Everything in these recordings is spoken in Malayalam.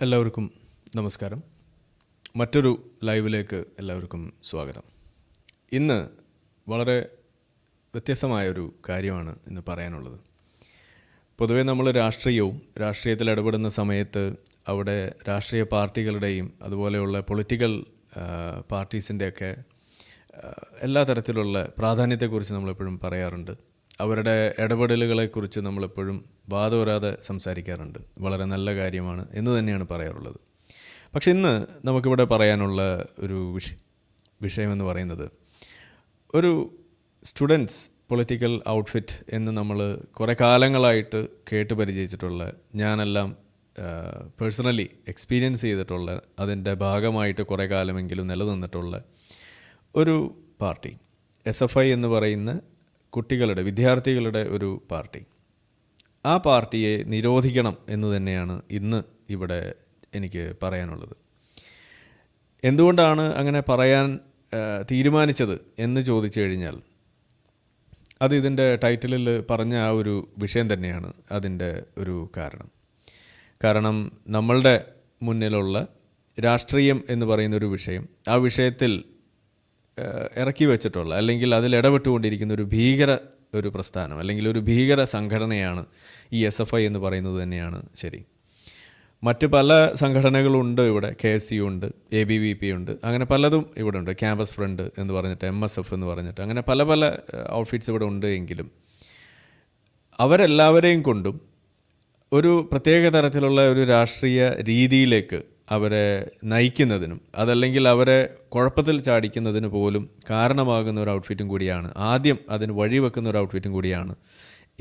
എല്ലാവർക്കും നമസ്കാരം. മറ്റൊരു ലൈവിലേക്ക് എല്ലാവർക്കും സ്വാഗതം. ഇന്ന് വളരെ വ്യത്യസ്തമായൊരു കാര്യമാണ് ഇന്ന് പറയാനുള്ളത്. പൊതുവെ നമ്മൾ രാഷ്ട്രീയത്തിൽ ഇടപെടുന്ന സമയത്ത് അവിടെ രാഷ്ട്രീയ പാർട്ടികളുടെയും അതുപോലെയുള്ള പൊളിറ്റിക്കൽ പാർട്ടീസിൻ്റെയൊക്കെ എല്ലാ തരത്തിലുള്ള പ്രാധാന്യത്തെക്കുറിച്ച് നമ്മളെപ്പോഴും പറയാറുണ്ട്. അവരുടെ ഇടപെടലുകളെക്കുറിച്ച് നമ്മളെപ്പോഴും വാദോരാതെ സംസാരിക്കാറുണ്ട്. വളരെ നല്ല കാര്യമാണ് എന്ന് തന്നെയാണ് പറയാറുള്ളത്. പക്ഷെ ഇന്ന് നമുക്കിവിടെ പറയാനുള്ള ഒരു വിഷയമെന്ന് പറയുന്നത് ഒരു സ്റ്റുഡൻസ് പൊളിറ്റിക്കൽ ഔട്ട്ഫിറ്റ് എന്ന് നമ്മൾ കുറേ കാലങ്ങളായിട്ട് കേട്ട് പരിചയിച്ചിട്ടുള്ള, ഞാനെല്ലാം പേഴ്സണലി എക്സ്പീരിയൻസ് ചെയ്തിട്ടുള്ള, അതിൻ്റെ ഭാഗമായിട്ട് കുറേ കാലമെങ്കിലും നിലനിന്നിട്ടുള്ള ഒരു പാർട്ടി, SFI എന്ന് പറയുന്ന വിദ്യാർത്ഥികളുടെ ഒരു പാർട്ടി. ആ പാർട്ടിയെ നിരോധിക്കണം എന്ന് തന്നെയാണ് ഇന്ന് ഇവിടെ എനിക്ക് പറയാനുള്ളത്. എന്തുകൊണ്ടാണ് അങ്ങനെ പറയാൻ തീരുമാനിച്ചത് എന്ന് ചോദിച്ചു കഴിഞ്ഞാൽ അത് ഇതിൻ്റെ ടൈറ്റിലിൽ പറഞ്ഞ ആ ഒരു വിഷയം തന്നെയാണ് അതിൻ്റെ ഒരു കാരണം നമ്മളുടെ മുന്നിലുള്ള രാഷ്ട്രീയം എന്ന് പറയുന്നൊരു വിഷയം, ആ വിഷയത്തിൽ ഇറക്കി വെച്ചിട്ടുള്ള അല്ലെങ്കിൽ അതിൽ ഇടപെട്ടുകൊണ്ടിരിക്കുന്ന ഒരു പ്രസ്ഥാനം അല്ലെങ്കിൽ ഒരു ഭീകര സംഘടനയാണ് ഈ SFI എന്ന് പറയുന്നത് തന്നെയാണ് ശരി. മറ്റ് പല സംഘടനകളുണ്ട് ഇവിടെ. KSU ഉണ്ട്, ABVP ഉണ്ട്, അങ്ങനെ പലതും ഇവിടെ ഉണ്ട്. ക്യാമ്പസ് ഫ്രണ്ട് എന്ന് പറഞ്ഞിട്ട്, MSF എന്ന് പറഞ്ഞിട്ട്, അങ്ങനെ പല ഔട്ട്ഫിറ്റ്സ് ഇവിടെ ഉണ്ട്. എങ്കിലും അവരെല്ലാവരെയും കൊണ്ടും ഒരു പ്രത്യേക തരത്തിലുള്ള ഒരു രാഷ്ട്രീയ രീതിയിലേക്ക് അവരെ നയിക്കുന്നതിനും അതല്ലെങ്കിൽ അവരെ കുഴപ്പത്തിൽ ചാടിക്കുന്നതിന് പോലും കാരണമാകുന്ന ഒരു ഔട്ട്ഫിറ്റും കൂടിയാണ്, ആദ്യം അതിന് വഴിവെക്കുന്ന ഒരു ഔട്ട്ഫിറ്റും കൂടിയാണ്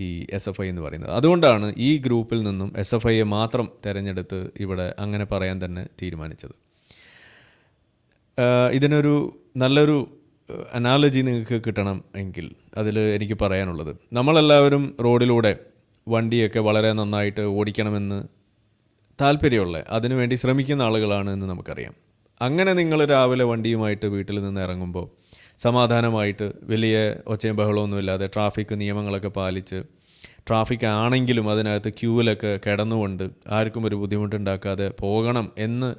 ഈ SFI എന്ന് പറയുന്നത്. അതുകൊണ്ടാണ് ഈ ഗ്രൂപ്പിൽ നിന്നും SFIയെ മാത്രം തിരഞ്ഞെടുത്ത് ഇവിടെ അങ്ങനെ പറയാൻ തന്നെ തീരുമാനിച്ചത്. ഇതിനൊരു നല്ലൊരു അനാലജി നിങ്ങൾക്ക് കിട്ടണം എങ്കിൽ അതിൽ എനിക്ക് പറയാനുള്ളത്, നമ്മളെല്ലാവരും റോഡിലൂടെ വണ്ടിയൊക്കെ വളരെ നന്നായിട്ട് ഓടിക്കണമെന്ന് താല്പര്യമുള്ള, അതിനുവേണ്ടി ശ്രമിക്കുന്ന ആളുകളാണ് എന്ന് നമുക്കറിയാം. അങ്ങനെ നിങ്ങൾ രാവിലെ വണ്ടിയുമായിട്ട് വീട്ടിൽ നിന്ന് ഇറങ്ങുമ്പോൾ സമാധാനമായിട്ട് വലിയ ഒച്ചയും ബഹളമൊന്നുമില്ലാതെ ട്രാഫിക് നിയമങ്ങളൊക്കെ പാലിച്ച്, ട്രാഫിക് ആണെങ്കിലും അതിനകത്ത് ക്യൂവിലൊക്കെ കിടന്നുകൊണ്ട് ആർക്കും ഒരു ബുദ്ധിമുട്ടുണ്ടാക്കാതെ പോകണം എന്ന്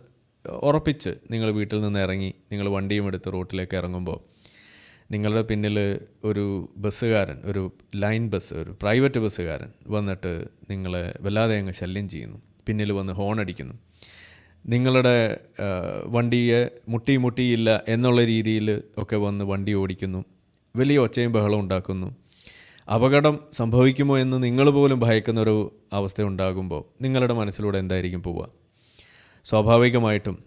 ഉറപ്പിച്ച് നിങ്ങൾ വീട്ടിൽ നിന്ന് ഇറങ്ങി നിങ്ങൾ വണ്ടിയും എടുത്ത് റോട്ടിലേക്ക് ഇറങ്ങുമ്പോൾ നിങ്ങളുടെ പിന്നിൽ ഒരു ബസ്സുകാരൻ, ഒരു ലൈൻ ബസ്, ഒരു പ്രൈവറ്റ് ബസ്സുകാരൻ വന്നിട്ട് നിങ്ങളെ വല്ലാതെ അങ്ങ് ശല്യം ചെയ്യുന്നു, പിന്നിൽ വന്ന് ഹോൺ അടിക്കുന്നു, നിങ്ങളുടെ വണ്ടിയെ മുട്ടിയില്ല എന്നുള്ള രീതിയിൽ ഒക്കെ വന്ന് വണ്ടി ഓടിക്കുന്നു, വലിയ ഒച്ചയും ബഹളം ഉണ്ടാക്കുന്നു. അപകടം സംഭവിക്കുമോ എന്ന് നിങ്ങൾ പോലും ഭയക്കുന്നൊരു അവസ്ഥ ഉണ്ടാകുമ്പോൾ നിങ്ങളുടെ മനസ്സിലൂടെ എന്തായിരിക്കും പോവുക? സ്വാഭാവികമായിട്ടും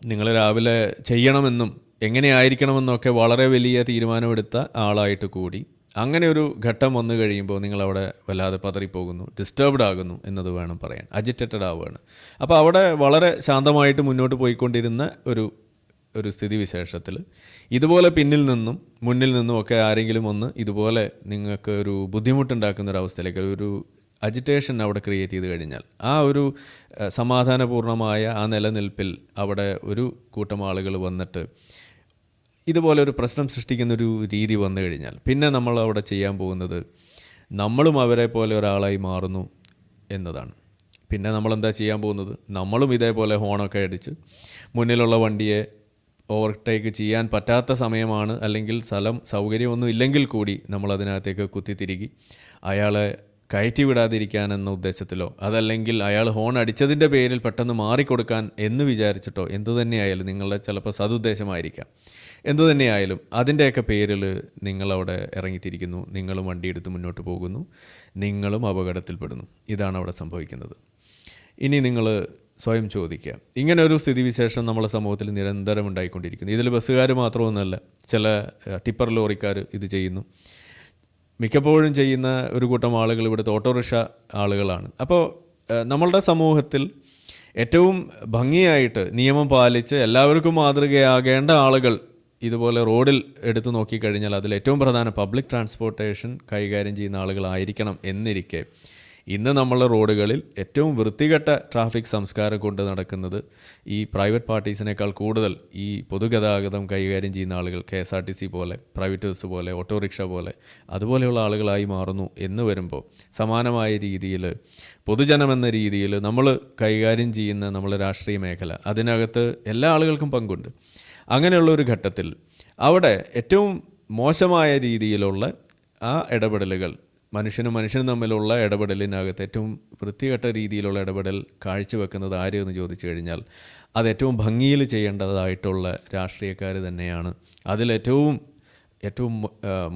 നിങ്ങൾ രാവിലെ ചെയ്യണമെന്നും എങ്ങനെയായിരിക്കണമെന്നൊക്കെ വളരെ വലിയ തീരുമാനമെടുത്ത ആളായിട്ട് കൂടി അങ്ങനെ ഒരു ഘട്ടം വന്നു കഴിയുമ്പോൾ നിങ്ങളവിടെ വല്ലാതെ പതറിപ്പോകുന്നു, ഡിസ്റ്റർബ്ഡ് ആകുന്നു എന്നത് വേണം പറയാൻ, അജിറ്റേറ്റഡ് ആവുകയാണ്. അപ്പോൾ അവിടെ വളരെ ശാന്തമായിട്ട് മുന്നോട്ട് പോയിക്കൊണ്ടിരുന്ന ഒരു സ്ഥിതിവിശേഷത്തിൽ ഇതുപോലെ പിന്നിൽ നിന്നും മുന്നിൽ നിന്നും ഒക്കെ ആരെങ്കിലും ഒന്ന് ഇതുപോലെ നിങ്ങൾക്ക് ഒരു ബുദ്ധിമുട്ടുണ്ടാക്കുന്ന ഒരു അവസ്ഥയിലേക്ക് ഒരു അജിറ്റേഷൻ അവിടെ ക്രിയേറ്റ് ചെയ്ത് കഴിഞ്ഞാൽ, ആ ഒരു സമാധാനപൂർണ്ണമായ ആ നിലനിൽപ്പിൽ അവിടെ ഒരു കൂട്ടം ആളുകൾ വന്നിട്ട് ഇതുപോലെ ഒരു പ്രശ്നം സൃഷ്ടിക്കുന്നൊരു രീതി വന്നു കഴിഞ്ഞാൽ പിന്നെ നമ്മൾ അവിടെ ചെയ്യാൻ പോകുന്നത് നമ്മളും അവരെ പോലെ ഒരാളായി മാറുന്നു എന്നതാണ്. പിന്നെ നമ്മളെന്താ ചെയ്യാൻ പോകുന്നത്? നമ്മളും ഇതേപോലെ ഹോണൊക്കെ അടിച്ച് മുന്നിലുള്ള വണ്ടിയെ ഓവർടേക്ക് ചെയ്യാൻ പറ്റാത്ത സമയമാണ്, അല്ലെങ്കിൽ സൗകര്യമൊന്നും ഇല്ലെങ്കിൽ കൂടി നമ്മളതിനകത്തേക്ക് കുത്തിത്തിരുകി അയാളെ കയറ്റി വിടാതിരിക്കാനെന്ന ഉദ്ദേശത്തിലോ അതല്ലെങ്കിൽ അയാൾ ഹോൺ അടിച്ചതിൻ്റെ പേരിൽ പെട്ടെന്ന് മാറിക്കൊടുക്കാൻ എന്ന് വിചാരിച്ചിട്ടോ എന്തു തന്നെയായാലും, നിങ്ങളുടെ ചിലപ്പോൾ സതുദ്ദേശമായിരിക്കാം, എന്തു തന്നെയായാലും അതിൻ്റെയൊക്കെ പേരിൽ നിങ്ങളവിടെ ഇറങ്ങിത്തിരിക്കുന്നു, നിങ്ങളും വണ്ടിയെടുത്ത് മുന്നോട്ട് പോകുന്നു, നിങ്ങളും അപകടത്തിൽപ്പെടുന്നു. ഇതാണ് അവിടെ സംഭവിക്കുന്നത്. ഇനി നിങ്ങൾ സ്വയം ചോദിക്കുക, ഇങ്ങനെ ഒരു സ്ഥിതിവിശേഷം നമ്മളെ സമൂഹത്തിൽ നിരന്തരം ഉണ്ടായിക്കൊണ്ടിരിക്കുന്നു. ഇതിൽ ബസ്സുകാർ മാത്രമൊന്നുമല്ല, ചില ടിപ്പർ ലോറിക്കാർ ഇത് ചെയ്യുന്നു. മിക്കപ്പോഴും ചെയ്യുന്ന ഒരു കൂട്ടം ആളുകൾ ഇവിടുത്തെ ഓട്ടോറിക്ഷ ആളുകളാണ്. അപ്പോൾ നമ്മളുടെ സമൂഹത്തിൽ ഏറ്റവും ഭംഗിയായിട്ട് നിയമം പാലിച്ച് എല്ലാവർക്കും മാതൃകയാകേണ്ട ആളുകൾ ഇതുപോലെ റോഡിൽ എടുത്തു നോക്കിക്കഴിഞ്ഞാൽ അതിൽ ഏറ്റവും പ്രധാന പബ്ലിക് ട്രാൻസ്പോർട്ടേഷൻ കൈകാര്യം ചെയ്യുന്ന ആളുകളായിരിക്കണം എന്നിരിക്കെ ഇന്ന് നമ്മളെ റോഡുകളിൽ ഏറ്റവും വൃത്തികെട്ട ട്രാഫിക് സംസ്കാരം കൊണ്ട് നടക്കുന്നത് ഈ പ്രൈവറ്റ് പാർട്ടീസിനേക്കാൾ കൂടുതൽ ഈ പൊതുഗതാഗതം കൈകാര്യം ചെയ്യുന്ന ആളുകൾ, KSRTC പോലെ, പ്രൈവറ്റ് ബസ് പോലെ, ഓട്ടോറിക്ഷ പോലെ അതുപോലെയുള്ള ആളുകളായി മാറുന്നു എന്ന് വരുമ്പോൾ സമാനമായ രീതിയിൽ പൊതുജനമെന്ന രീതിയിൽ നമ്മൾ കൈകാര്യം ചെയ്യുന്ന നമ്മളെ രാഷ്ട്രീയ മേഖല, അതിനകത്ത് എല്ലാ ആളുകൾക്കും പങ്കുണ്ട്. അങ്ങനെയുള്ള ഒരു ഘട്ടത്തിൽ അവിടെ ഏറ്റവും മോശമായ രീതിയിലുള്ള ആ ഇടപെടലുകൾ, മനുഷ്യനും തമ്മിലുള്ള ഇടപെടലിനകത്ത് ഏറ്റവും വൃത്തികെട്ട രീതിയിലുള്ള ഇടപെടൽ കാഴ്ചവെക്കുന്നത് ആര് എന്ന് ചോദിച്ചു കഴിഞ്ഞാൽ അത് ഏറ്റവും ഭംഗിയിൽ ചെയ്യേണ്ടതായിട്ടുള്ള രാഷ്ട്രീയക്കാർ തന്നെയാണ്. അതിലേറ്റവും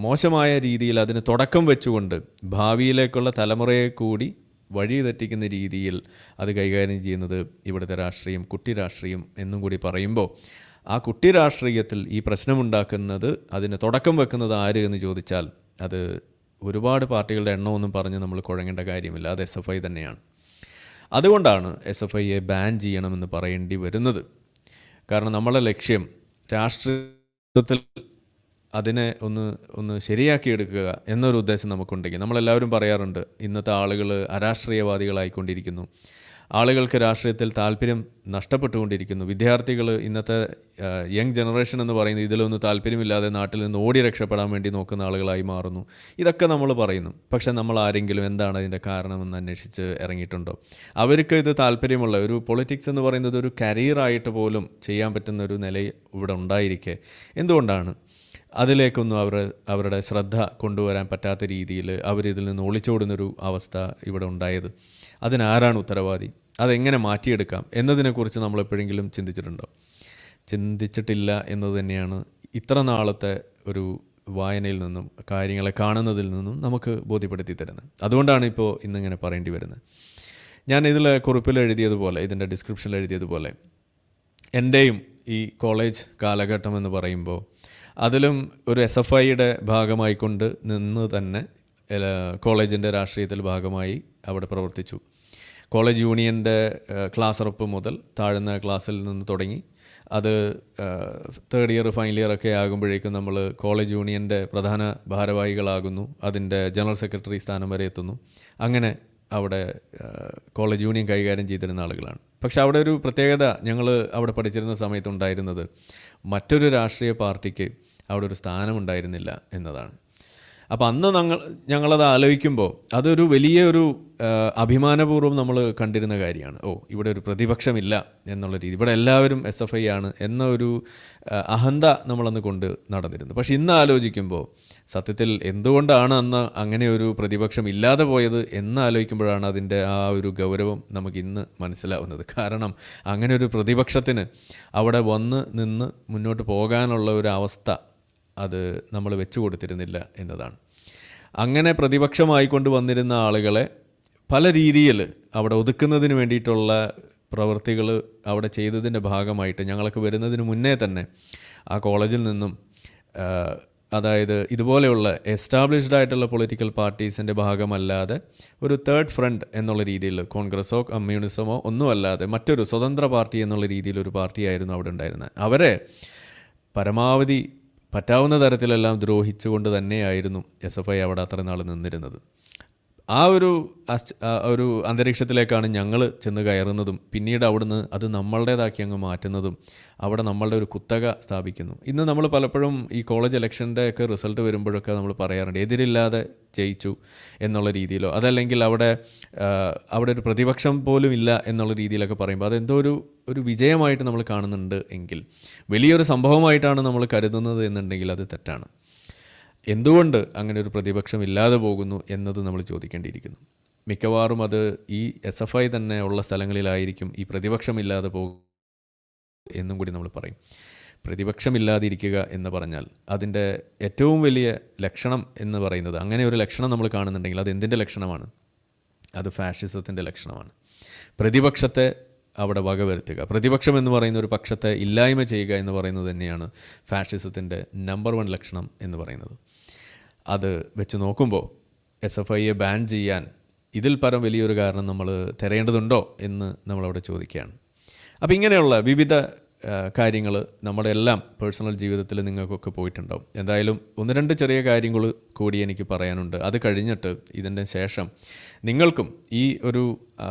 മോശമായ രീതിയിൽ അതിന് തുടക്കം വെച്ചുകൊണ്ട് ഭാവിയിലേക്കുള്ള തലമുറയെ കൂടി വഴി തെറ്റിക്കുന്ന രീതിയിൽ അത് കൈകാര്യം ചെയ്യുന്നത് ഇവിടുത്തെ രാഷ്ട്രീയം, കുട്ടി രാഷ്ട്രീയം എന്നും കൂടി പറയുമ്പോൾ ആ കുട്ടി രാഷ്ട്രീയത്തിൽ ഈ പ്രശ്നമുണ്ടാക്കുന്നത്, അതിന് തുടക്കം വെക്കുന്നത് ആര് എന്ന് ചോദിച്ചാൽ അത് ഒരുപാട് പാർട്ടികളുടെ എണ്ണമൊന്നും പറഞ്ഞ് നമ്മൾ കുഴങ്ങേണ്ട കാര്യമില്ല, അത് SFI തന്നെയാണ്. അതുകൊണ്ടാണ് SFIയെ ബാൻ ചെയ്യണമെന്ന് പറയേണ്ടി വരുന്നത്. കാരണം നമ്മളെ ലക്ഷ്യം രാഷ്ട്രീയത്തിൽ അതിനെ ഒന്ന് ശരിയാക്കിയെടുക്കുക എന്നൊരു ഉദ്ദേശം നമുക്കുണ്ടെങ്കിൽ, നമ്മളെല്ലാവരും പറയാറുണ്ട് ഇന്നത്തെ ആളുകൾ അരാഷ്ട്രീയവാദികളായിക്കൊണ്ടിരിക്കുന്നു, ആളുകൾക്ക് രാഷ്ട്രീയത്തിൽ താല്പര്യം നഷ്ടപ്പെട്ടുകൊണ്ടിരിക്കുന്നു, വിദ്യാർത്ഥികൾ ഇന്നത്തെ യങ് ജനറേഷൻ എന്ന് പറയുന്നത് ഇതിലൊന്നും താല്പര്യമില്ലാതെ നാട്ടിൽ നിന്ന് ഓടി രക്ഷപ്പെടാൻ വേണ്ടി നോക്കുന്ന ആളുകളായി മാറുന്നു. ഇതൊക്കെ നമ്മൾ പറയുന്നു. പക്ഷേ നമ്മൾ ആരെങ്കിലും എന്താണ് അതിൻ്റെ കാരണമെന്ന് അന്വേഷിച്ച് ഇറങ്ങിയിട്ടുണ്ടോ? അവർക്ക് ഇത് താല്പര്യമുള്ള ഒരു പൊളിറ്റിക്സ് എന്ന് പറയുന്നത് ഒരു കരിയറായിട്ട് പോലും ചെയ്യാൻ പറ്റുന്ന ഒരു നില ഇവിടെ ഉണ്ടായിരിക്കെ എന്തുകൊണ്ടാണ് അതിലേക്കൊന്നും അവരുടെ ശ്രദ്ധ കൊണ്ടുവരാൻ പറ്റാത്ത രീതിയിൽ അവരിതിൽ നിന്ന് ഒളിച്ചോടുന്നൊരു അവസ്ഥ ഇവിടെ ഉണ്ടായത്? അതിനാരാണ് ഉത്തരവാദി? അതെങ്ങനെ മാറ്റിയെടുക്കാം എന്നതിനെക്കുറിച്ച് നമ്മൾ എപ്പോഴെങ്കിലും ചിന്തിച്ചിട്ടുണ്ടോ? ചിന്തിച്ചിട്ടില്ല എന്നത് തന്നെയാണ് ഇത്ര നാളത്തെ ഒരു വായനയിൽ നിന്നും കാര്യങ്ങളെ കാണുന്നതിൽ നിന്നും നമുക്ക് ബോധ്യപ്പെടുത്തി തരുന്നത്. അതുകൊണ്ടാണ് ഇപ്പോൾ ഇന്നിങ്ങനെ പറയേണ്ടി വരുന്നത്. ഞാൻ ഇതിൽ കുറിപ്പിൽ എഴുതിയതുപോലെ, ഇതിൻ്റെ ഡിസ്ക്രിപ്ഷനിൽ എഴുതിയതുപോലെ, എൻ്റെയും ഈ കോളേജ് കാലഘട്ടം എന്ന് പറയുമ്പോൾ അതിലും ഒരു SFIയുടെ ഭാഗമായിക്കൊണ്ട് നിന്ന് തന്നെ കോളേജിൻ്റെ രാഷ്ട്രീയത്തിൽ ഭാഗമായി അവിടെ പ്രവർത്തിച്ചു. കോളേജ് യൂണിയൻ്റെ ക്ലാസ് ഉറപ്പ് മുതൽ താഴ്ന്ന ക്ലാസ്സിൽ നിന്ന് തുടങ്ങി അത് തേർഡ് ഇയർ ഫൈനൽ ഇയർ ഒക്കെ ആകുമ്പോഴേക്കും നമ്മൾ കോളേജ് യൂണിയൻ്റെ പ്രധാന ഭാരവാഹികളാകുന്നു, അതിൻ്റെ ജനറൽ സെക്രട്ടറി സ്ഥാനം വരെ എത്തുന്നു. അങ്ങനെ അവിടെ കോളേജ് യൂണിയൻ കൈകാര്യം ചെയ്തിരുന്ന ആളുകളാണ്. പക്ഷെ അവിടെ ഒരു പ്രത്യേകത ഞങ്ങൾ അവിടെ പഠിച്ചിരുന്ന സമയത്തുണ്ടായിരുന്നത് മറ്റൊരു രാഷ്ട്രീയ പാർട്ടിക്ക് അവിടെ ഒരു സ്ഥാനമുണ്ടായിരുന്നില്ല എന്നതാണ്. അപ്പോൾ അന്ന് ഞങ്ങളത് ആലോചിക്കുമ്പോൾ അതൊരു വലിയൊരു അഭിമാനപൂർവ്വം നമ്മൾ കണ്ടിരുന്ന കാര്യമാണ്. ഇവിടെ ഒരു പ്രതിപക്ഷമില്ല എന്നുള്ള രീതി, ഇവിടെ എല്ലാവരും SFI ആണ് എന്ന ഒരു അഹന്ത നമ്മളന്ന് കൊണ്ട് നടന്നിരുന്നു. പക്ഷെ ഇന്ന് ആലോചിക്കുമ്പോൾ സത്യത്തിൽ എന്തുകൊണ്ടാണ് അന്ന് അങ്ങനെ ഒരു പ്രതിപക്ഷം ഇല്ലാതെ പോയത് എന്ന് ആലോചിക്കുമ്പോഴാണ് അതിൻ്റെ ആ ഒരു ഗൗരവം നമുക്കിന്ന് മനസ്സിലാവുന്നത്. കാരണം അങ്ങനെ ഒരു പ്രതിപക്ഷത്തിന് അവിടെ വന്ന് നിന്ന് മുന്നോട്ട് പോകാനുള്ള ഒരു അവസ്ഥ അത് നമ്മൾ വെച്ചു കൊടുത്തിരുന്നില്ല എന്നതാണ്. അങ്ങനെ പ്രതിപക്ഷമായിക്കൊണ്ട് വന്നിരുന്ന ആളുകളെ പല രീതിയിൽ അവിടെ ഒതുക്കുന്നതിന് വേണ്ടിയിട്ടുള്ള പ്രവൃത്തികൾ അവിടെ ചെയ്തതിൻ്റെ ഭാഗമായിട്ട് ഞങ്ങളൊക്കെ വരുന്നതിന് മുന്നേ തന്നെ ആ കോളേജിൽ നിന്നും അതായത് ഇതുപോലെയുള്ള എസ്റ്റാബ്ലിഷ്ഡ് ആയിട്ടുള്ള പൊളിറ്റിക്കൽ പാർട്ടീസിൻ്റെ ഭാഗമല്ലാതെ ഒരു തേർഡ് ഫ്രണ്ട് എന്നുള്ള രീതിയിൽ കോൺഗ്രസ്സോ കമ്മ്യൂണിസമോ ഒന്നുമല്ലാതെ മറ്റൊരു സ്വതന്ത്ര പാർട്ടി എന്നുള്ള രീതിയിലൊരു പാർട്ടിയായിരുന്നു അവിടെ ഉണ്ടായിരുന്നത്. അവരെ പരമാവധി പറ്റാവുന്ന തരത്തിലെല്ലാം ദ്രോഹിച്ചുകൊണ്ട് തന്നെയായിരുന്നു SFI അവിടെ അത്ര നാൾ നിന്നിരുന്നത്. ആ ഒരു അന്തരീക്ഷത്തിലേക്കാണ് ഞങ്ങൾ ചെന്ന് കയറുന്നതും പിന്നീട് അവിടുന്ന് അത് നമ്മളുടേതാക്കി അങ്ങ് മാറ്റുന്നതും അവിടെ നമ്മളുടെ ഒരു കുത്തക സ്ഥാപിക്കുന്നു. ഇന്ന് നമ്മൾ പലപ്പോഴും ഈ കോളേജ് ഇലക്ഷൻ്റെ ഒക്കെ റിസൾട്ട് വരുമ്പോഴൊക്കെ നമ്മൾ പറയാറുണ്ട് എതിരില്ലാതെ ജയിച്ചു എന്നുള്ള രീതിയിലോ അതല്ലെങ്കിൽ അവിടെ ഒരു പ്രതിപക്ഷം പോലും ഇല്ല എന്നുള്ള രീതിയിലൊക്കെ പറയുമ്പോൾ അതെന്തോ ഒരു വിജയമായിട്ട് നമ്മൾ കാണുന്നുണ്ട് എങ്കിൽ, വലിയൊരു സംഭവമായിട്ടാണ് നമ്മൾ കരുതുന്നത് എന്നുണ്ടെങ്കിൽ അത് തെറ്റാണ്. എന്തുകൊണ്ട് അങ്ങനെ ഒരു പ്രതിപക്ഷം ഇല്ലാതെ പോകുന്നു എന്നത് നമ്മൾ ചോദിക്കേണ്ടിയിരിക്കുന്നു. മിക്കവാറും അത് ഈ SFI തന്നെ ഉള്ള സ്ഥലങ്ങളിലായിരിക്കും ഈ പ്രതിപക്ഷമില്ലാതെ പോകും എന്നും കൂടി നമ്മൾ പറയും. പ്രതിപക്ഷമില്ലാതിരിക്കുക എന്ന് പറഞ്ഞാൽ അതിൻ്റെ ഏറ്റവും വലിയ ലക്ഷണം എന്ന് പറയുന്നത്, അങ്ങനെ ഒരു ലക്ഷണം നമ്മൾ കാണുന്നുണ്ടെങ്കിൽ അത് എന്തിൻ്റെ ലക്ഷണമാണ്? അത് ഫാഷിസത്തിൻ്റെ ലക്ഷണമാണ്. പ്രതിപക്ഷത്തെ അവിടെ വകവരുത്തുക, പ്രതിപക്ഷം എന്ന് പറയുന്ന ഒരു പക്ഷത്തെ ഇല്ലായ്മ ചെയ്യുക എന്ന് പറയുന്നത് തന്നെയാണ് ഫാഷിസത്തിൻ്റെ നമ്പർ 1 ലക്ഷണം എന്ന് പറയുന്നത്. അത് വെച്ച് നോക്കുമ്പോൾ SFIയെ ബാൻ ചെയ്യാൻ ഇതിൽ പരം വലിയൊരു കാരണം നമ്മൾ തിരയേണ്ടതുണ്ടോ എന്ന് നമ്മളവിടെ ചോദിക്കുകയാണ്. അപ്പോൾ ഇങ്ങനെയുള്ള വിവിധ കാര്യങ്ങൾ നമ്മുടെ എല്ലാം പേഴ്സണൽ ജീവിതത്തിൽ നിങ്ങൾക്കൊക്കെ പോയിട്ടുണ്ടാവും. എന്തായാലും 1-2 ചെറിയ കാര്യങ്ങൾ കൂടി എനിക്ക് പറയാനുണ്ട്. അത് കഴിഞ്ഞിട്ട് ഇതിൻ്റെ ശേഷം നിങ്ങൾക്കും ഈ ഒരു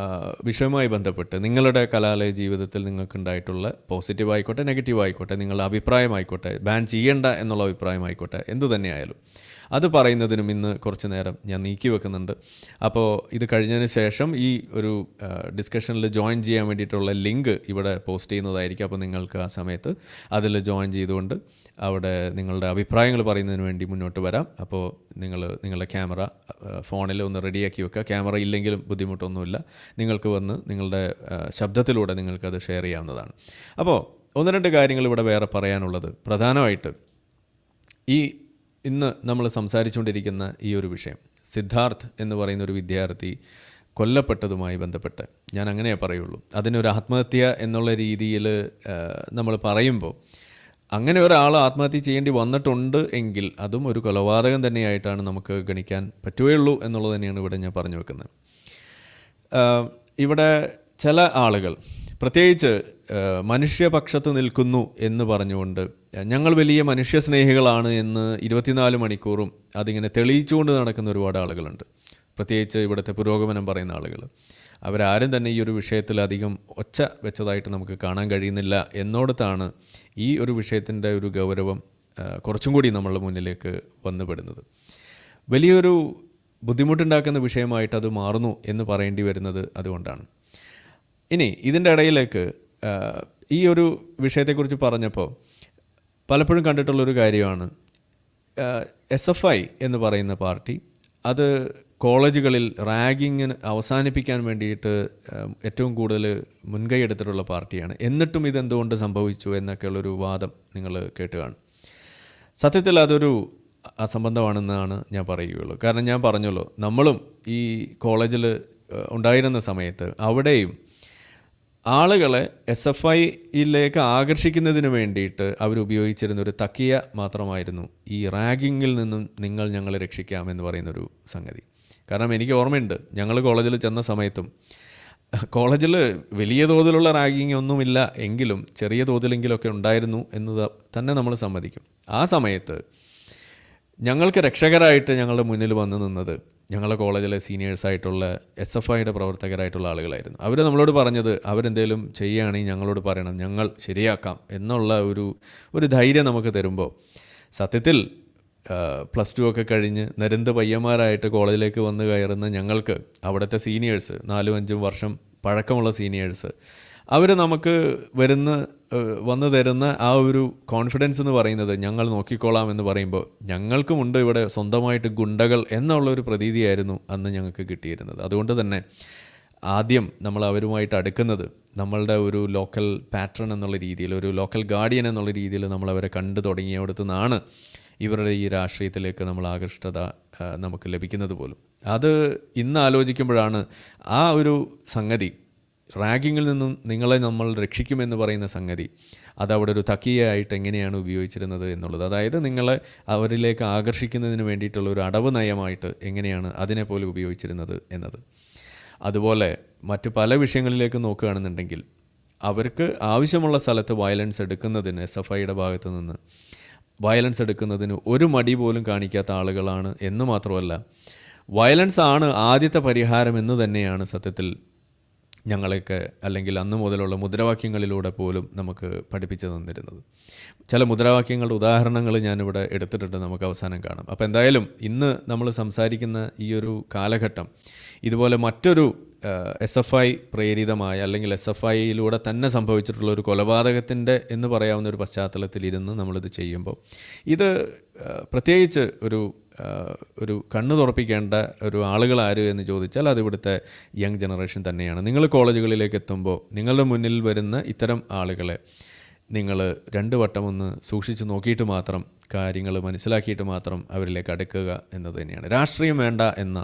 വിഷയവുമായി ബന്ധപ്പെട്ട് നിങ്ങളുടെ കലാലയ ജീവിതത്തിൽ നിങ്ങൾക്കുണ്ടായിട്ടുള്ള പോസിറ്റീവ് ആയിക്കോട്ടെ നെഗറ്റീവ് ആയിക്കോട്ടെ നിങ്ങളുടെ അഭിപ്രായമായിക്കോട്ടെ ബാൻ ചെയ്യേണ്ട എന്നുള്ള അഭിപ്രായമായിക്കോട്ടെ എന്തു തന്നെയായാലും അത് പറയുന്നതിനും ഇന്ന് കുറച്ച് നേരം ഞാൻ നീക്കി വെക്കുന്നുണ്ട്. അപ്പോൾ ഇത് കഴിഞ്ഞതിന് ശേഷം ഈ ഒരു ഡിസ്കഷനിൽ ജോയിൻ ചെയ്യാൻ വേണ്ടിയിട്ടുള്ള ലിങ്ക് ഇവിടെ പോസ്റ്റ് ചെയ്യുന്നതായിരിക്കും. അപ്പോൾ നിങ്ങൾക്ക് ആ സമയത്ത് അതിൽ ജോയിൻ ചെയ്തുകൊണ്ട് അവിടെ നിങ്ങളുടെ അഭിപ്രായങ്ങൾ പറയുന്നതിന് വേണ്ടി മുന്നോട്ട് വരാം. അപ്പോൾ നിങ്ങളുടെ ക്യാമറ ഫോണിൽ ഒന്ന് റെഡിയാക്കി വെക്കുക. ക്യാമറ ഇല്ലെങ്കിലും ബുദ്ധിമുട്ടൊന്നുമില്ല, നിങ്ങൾക്ക് വന്ന് നിങ്ങളുടെ ശബ്ദത്തിലൂടെ നിങ്ങൾക്കത് ഷെയർ ചെയ്യാവുന്നതാണ്. അപ്പോൾ ഒന്ന് രണ്ട് കാര്യങ്ങൾ ഇവിടെ വേറെ പറയാനുള്ളത്, പ്രധാനമായിട്ട് ഇന്ന് നമ്മൾ സംസാരിച്ചുകൊണ്ടിരിക്കുന്ന ഈ ഒരു വിഷയം, സിദ്ധാർത്ഥ് എന്ന് പറയുന്ന ഒരു വിദ്യാർത്ഥി കൊല്ലപ്പെട്ടതുമായി ബന്ധപ്പെട്ട് ഞാൻ അങ്ങനെ പറയുള്ളൂ. അതിനൊരു ആത്മഹത്യ എന്നുള്ള രീതിയിൽ നമ്മൾ പറയുമ്പോൾ അങ്ങനെ ഒരാൾ ആത്മഹത്യ ചെയ്യേണ്ടി വന്നിട്ടുണ്ട് എങ്കിൽ അതും ഒരു കൊലപാതകം തന്നെയായിട്ടാണ് നമുക്ക് ഗണിക്കാൻ പറ്റുകയുള്ളൂ എന്നുള്ളത് തന്നെയാണ് ഇവിടെ ഞാൻ പറഞ്ഞു വെക്കുന്നത്. ഇവിടെ ചില ആളുകൾ പ്രത്യേകിച്ച് മനുഷ്യപക്ഷത്ത് നിൽക്കുന്നു എന്ന് പറഞ്ഞുകൊണ്ട് ഞങ്ങൾ വലിയ മനുഷ്യസ്നേഹികളാണ് എന്ന് 24 മണിക്കൂറും അതിങ്ങനെ തെളിയിച്ചുകൊണ്ട് നടക്കുന്ന ഒരുപാട് ആളുകളുണ്ട്. പ്രത്യേകിച്ച് ഇവിടുത്തെ പുരോഗമനം പറയുന്ന ആളുകൾ. അവരാരും തന്നെ ഈ ഒരു വിഷയത്തിൽ അധികം ഒച്ച വെച്ചതായിട്ട് നമുക്ക് കാണാൻ കഴിയുന്നില്ല എന്നോടത്താണ് ഈ ഒരു വിഷയത്തിൻ്റെ ഒരു ഗൗരവം കുറച്ചും കൂടി നമ്മളുടെ മുന്നിലേക്ക് വന്നുപെടുന്നത്. വലിയൊരു ബുദ്ധിമുട്ടുണ്ടാക്കുന്ന വിഷയമായിട്ട് അത് മാറുന്നു എന്ന് പറയേണ്ടി വരുന്നത് അതുകൊണ്ടാണ്. ഇനി ഇതിൻ്റെ ഇടയിലേക്ക് ഈ ഒരു വിഷയത്തെക്കുറിച്ച് പറഞ്ഞപ്പോൾ പലപ്പോഴും കണ്ടിട്ടുള്ളൊരു കാര്യമാണ്, SFI എന്ന് പറയുന്ന പാർട്ടി അത് കോളേജുകളിൽ റാഗിങ്ങിന് അവസാനിപ്പിക്കാൻ വേണ്ടിയിട്ട് ഏറ്റവും കൂടുതൽ മുൻകൈ എടുത്തിട്ടുള്ള പാർട്ടിയാണ്. എന്നിട്ടും ഇതെന്തുകൊണ്ട് സംഭവിച്ചു എന്നൊക്കെയുള്ളൊരു വാദം നിങ്ങൾ കേട്ട് കാണും. സത്യത്തിൽ അതൊരു അസംബന്ധമാണെന്നാണ് ഞാൻ പറയുകയുള്ളൂ. കാരണം ഞാൻ പറഞ്ഞല്ലോ, നമ്മളും ഈ കോളേജിൽ ഉണ്ടായിരുന്ന സമയത്ത് അവിടെയും ആളുകളെ SFIയിലേക്ക് ആകർഷിക്കുന്നതിന് വേണ്ടിയിട്ട് അവരുപയോഗിച്ചിരുന്ന ഒരു തക്കിയ മാത്രമായിരുന്നു ഈ റാഗിങ്ങിൽ നിന്നും നിങ്ങൾ ഞങ്ങളെ രക്ഷിക്കാമെന്ന് പറയുന്നൊരു സംഗതി. കാരണം എനിക്ക് ഓർമ്മയുണ്ട്, ഞങ്ങൾ കോളേജിൽ ചെന്ന സമയത്തും കോളേജിൽ വലിയ തോതിലുള്ള റാഗിങ് ഒന്നുമില്ല എങ്കിലും ചെറിയ തോതിലെങ്കിലൊക്കെ ഉണ്ടായിരുന്നു എന്ന് തന്നെ നമ്മൾ സമ്മതിക്കും. ആ സമയത്ത് ഞങ്ങൾക്ക് രക്ഷകരായിട്ട് ഞങ്ങളുടെ മുന്നിൽ വന്നു നിന്നത് ഞങ്ങളുടെ കോളേജിലെ സീനിയേഴ്സായിട്ടുള്ള SFIയുടെ പ്രവർത്തകരായിട്ടുള്ള ആളുകളായിരുന്നു. അവർ നമ്മളോട് പറഞ്ഞത് അവരെന്തെങ്കിലും ചെയ്യുകയാണെങ്കിൽ ഞങ്ങളോട് പറയണം, ഞങ്ങൾ ശരിയാക്കാം എന്നുള്ള ഒരു ധൈര്യം നമുക്ക് തരുമ്പോൾ സത്യത്തിൽ +2 ഒക്കെ കഴിഞ്ഞ് നരന്ത് പയ്യന്മാരായിട്ട് കോളേജിലേക്ക് വന്ന് കയറുന്ന ഞങ്ങൾക്ക് അവിടുത്തെ സീനിയേഴ്സ് 4-5 വർഷം പഴക്കമുള്ള സീനിയേഴ്സ് അവർ നമുക്ക് വന്നു തരുന്ന ആ ഒരു കോൺഫിഡൻസ് എന്ന് പറയുന്നത് ഞങ്ങൾ നോക്കിക്കോളാം എന്ന് പറയുമ്പോൾ ഞങ്ങൾക്കുമുണ്ട് ഇവിടെ സ്വന്തമായിട്ട് ഗുണ്ടകൾ എന്നുള്ളൊരു പ്രതീതിയായിരുന്നു അന്ന് ഞങ്ങൾക്ക് കിട്ടിയിരുന്നത്. അതുകൊണ്ട് തന്നെ ആദ്യം നമ്മൾ അവരുമായിട്ട് അടുക്കുന്നത് നമ്മളുടെ ഒരു ലോക്കൽ പാട്രൺ എന്നുള്ള രീതിയിൽ, ഒരു ലോക്കൽ ഗാർഡിയൻ എന്നുള്ള രീതിയിൽ നമ്മൾ അവരെ കണ്ടു തുടങ്ങിയവിടത്തു നിന്നാണ് ഇവരുടെ ഈ രാഷ്ട്രീയത്തിലേക്ക് നമ്മൾ ആകൃഷ്ടത നമുക്ക് ലഭിക്കുന്നത് പോലും. അത് ഇന്ന് ആലോചിക്കുമ്പോഴാണ് ആ ഒരു സംഗതി, റാഗിങ്ങിൽ നിന്നും നിങ്ങളെ നമ്മൾ രക്ഷിക്കുമെന്ന് പറയുന്ന സംഗതി, അതവിടെ ഒരു തക്കിയായിട്ട് എങ്ങനെയാണ് ഉപയോഗിച്ചിരുന്നത് എന്നുള്ളത്. അതായത് നിങ്ങളെ അവരിലേക്ക് ആകർഷിക്കുന്നതിന് വേണ്ടിയിട്ടുള്ള ഒരു അടവ് നയമായിട്ട് എങ്ങനെയാണ് അതിനെപ്പോലെ ഉപയോഗിച്ചിരുന്നത് എന്നത്. അതുപോലെ മറ്റു പല വിഷയങ്ങളിലേക്ക് നോക്കുകയാണെന്നുണ്ടെങ്കിൽ അവർക്ക് ആവശ്യമുള്ള സ്ഥലത്ത് വയലൻസ് എടുക്കുന്നതിന് SFIയുടെ ഭാഗത്തു നിന്ന് വയലൻസ് എടുക്കുന്നതിന് ഒരു മടി പോലും കാണിക്കാത്ത ആളുകളാണ് എന്ന് മാത്രമല്ല, വയലൻസ് ആണ് ആദ്യത്തെ പരിഹാരം എന്ന് തന്നെയാണ് സത്യത്തിൽ ഞങ്ങളെയൊക്കെ അല്ലെങ്കിൽ അന്ന് മുതലുള്ള മുദ്രാവാക്യങ്ങളിലൂടെ പോലും നമുക്ക് പഠിപ്പിച്ചു തന്നിരുന്നത്. ചില മുദ്രാവാക്യങ്ങളുടെ ഉദാഹരണങ്ങൾ ഞാനിവിടെ എടുത്തിട്ടുണ്ട്, നമുക്ക് അവസാനം കാണാം. അപ്പോൾ എന്തായാലും ഇന്ന് നമ്മൾ സംസാരിക്കുന്ന ഈ ഒരു കാലഘട്ടം ഇതുപോലെ മറ്റൊരു SFI പ്രേരിതമായ അല്ലെങ്കിൽ SFIയിലൂടെ തന്നെ സംഭവിച്ചിട്ടുള്ള ഒരു കൊലപാതകത്തിൻ്റെ എന്ന് പറയാവുന്ന ഒരു പശ്ചാത്തലത്തിലിരുന്ന് നമ്മളിത് ചെയ്യുമ്പോൾ ഇത് പ്രത്യേകിച്ച് ഒരു കണ്ണ് തുറപ്പിക്കേണ്ട ഒരു ആളുകളാര് എന്ന് ചോദിച്ചാൽ അത് ഇവിടുത്തെ യങ് ജനറേഷൻ തന്നെയാണ്. നിങ്ങൾ കോളേജുകളിലേക്ക് എത്തുമ്പോൾ നിങ്ങളുടെ മുന്നിൽ വരുന്ന ഇത്തരം ആളുകളെ നിങ്ങൾ 2 വട്ടം ഒന്ന് സൂക്ഷിച്ച് നോക്കിയിട്ട് മാത്രം കാര്യങ്ങൾ മനസ്സിലാക്കിയിട്ട് മാത്രം അവരിലേക്ക് അടുക്കുക എന്നത് തന്നെയാണ്. രാഷ്ട്രീയം വേണ്ട എന്ന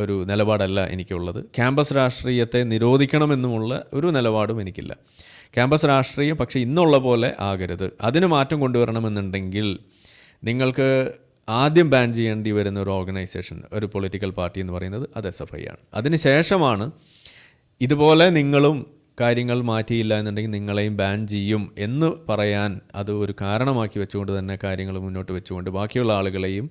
ഒരു നിലപാടല്ല എനിക്കുള്ളത്. ക്യാമ്പസ് രാഷ്ട്രീയത്തെ നിരോധിക്കണമെന്നുമുള്ള ഒരു നിലപാടും എനിക്കില്ല. ക്യാമ്പസ് രാഷ്ട്രീയം പക്ഷേ ഇന്നുള്ള പോലെ ആകരുത്. അതിന് മാറ്റം കൊണ്ടുവരണമെന്നുണ്ടെങ്കിൽ നിങ്ങൾക്ക് ആദ്യം ബാൻ ചെയ്യേണ്ടി വരുന്ന ഒരു ഓർഗനൈസേഷൻ, ഒരു പൊളിറ്റിക്കൽ പാർട്ടി എന്ന് പറയുന്നത് അത് SFI ആണ്. അതിന് ശേഷമാണ് ഇതുപോലെ നിങ്ങളും കാര്യങ്ങൾ മാറ്റിയില്ല എന്നുണ്ടെങ്കിൽ നിങ്ങളെയും ബാൻ ചെയ്യും എന്ന് പറയാൻ അത് ഒരു കാരണമാക്കി വെച്ചുകൊണ്ട് തന്നെ കാര്യങ്ങൾ മുന്നോട്ട് വെച്ചുകൊണ്ട് ബാക്കിയുള്ള ആളുകളെയും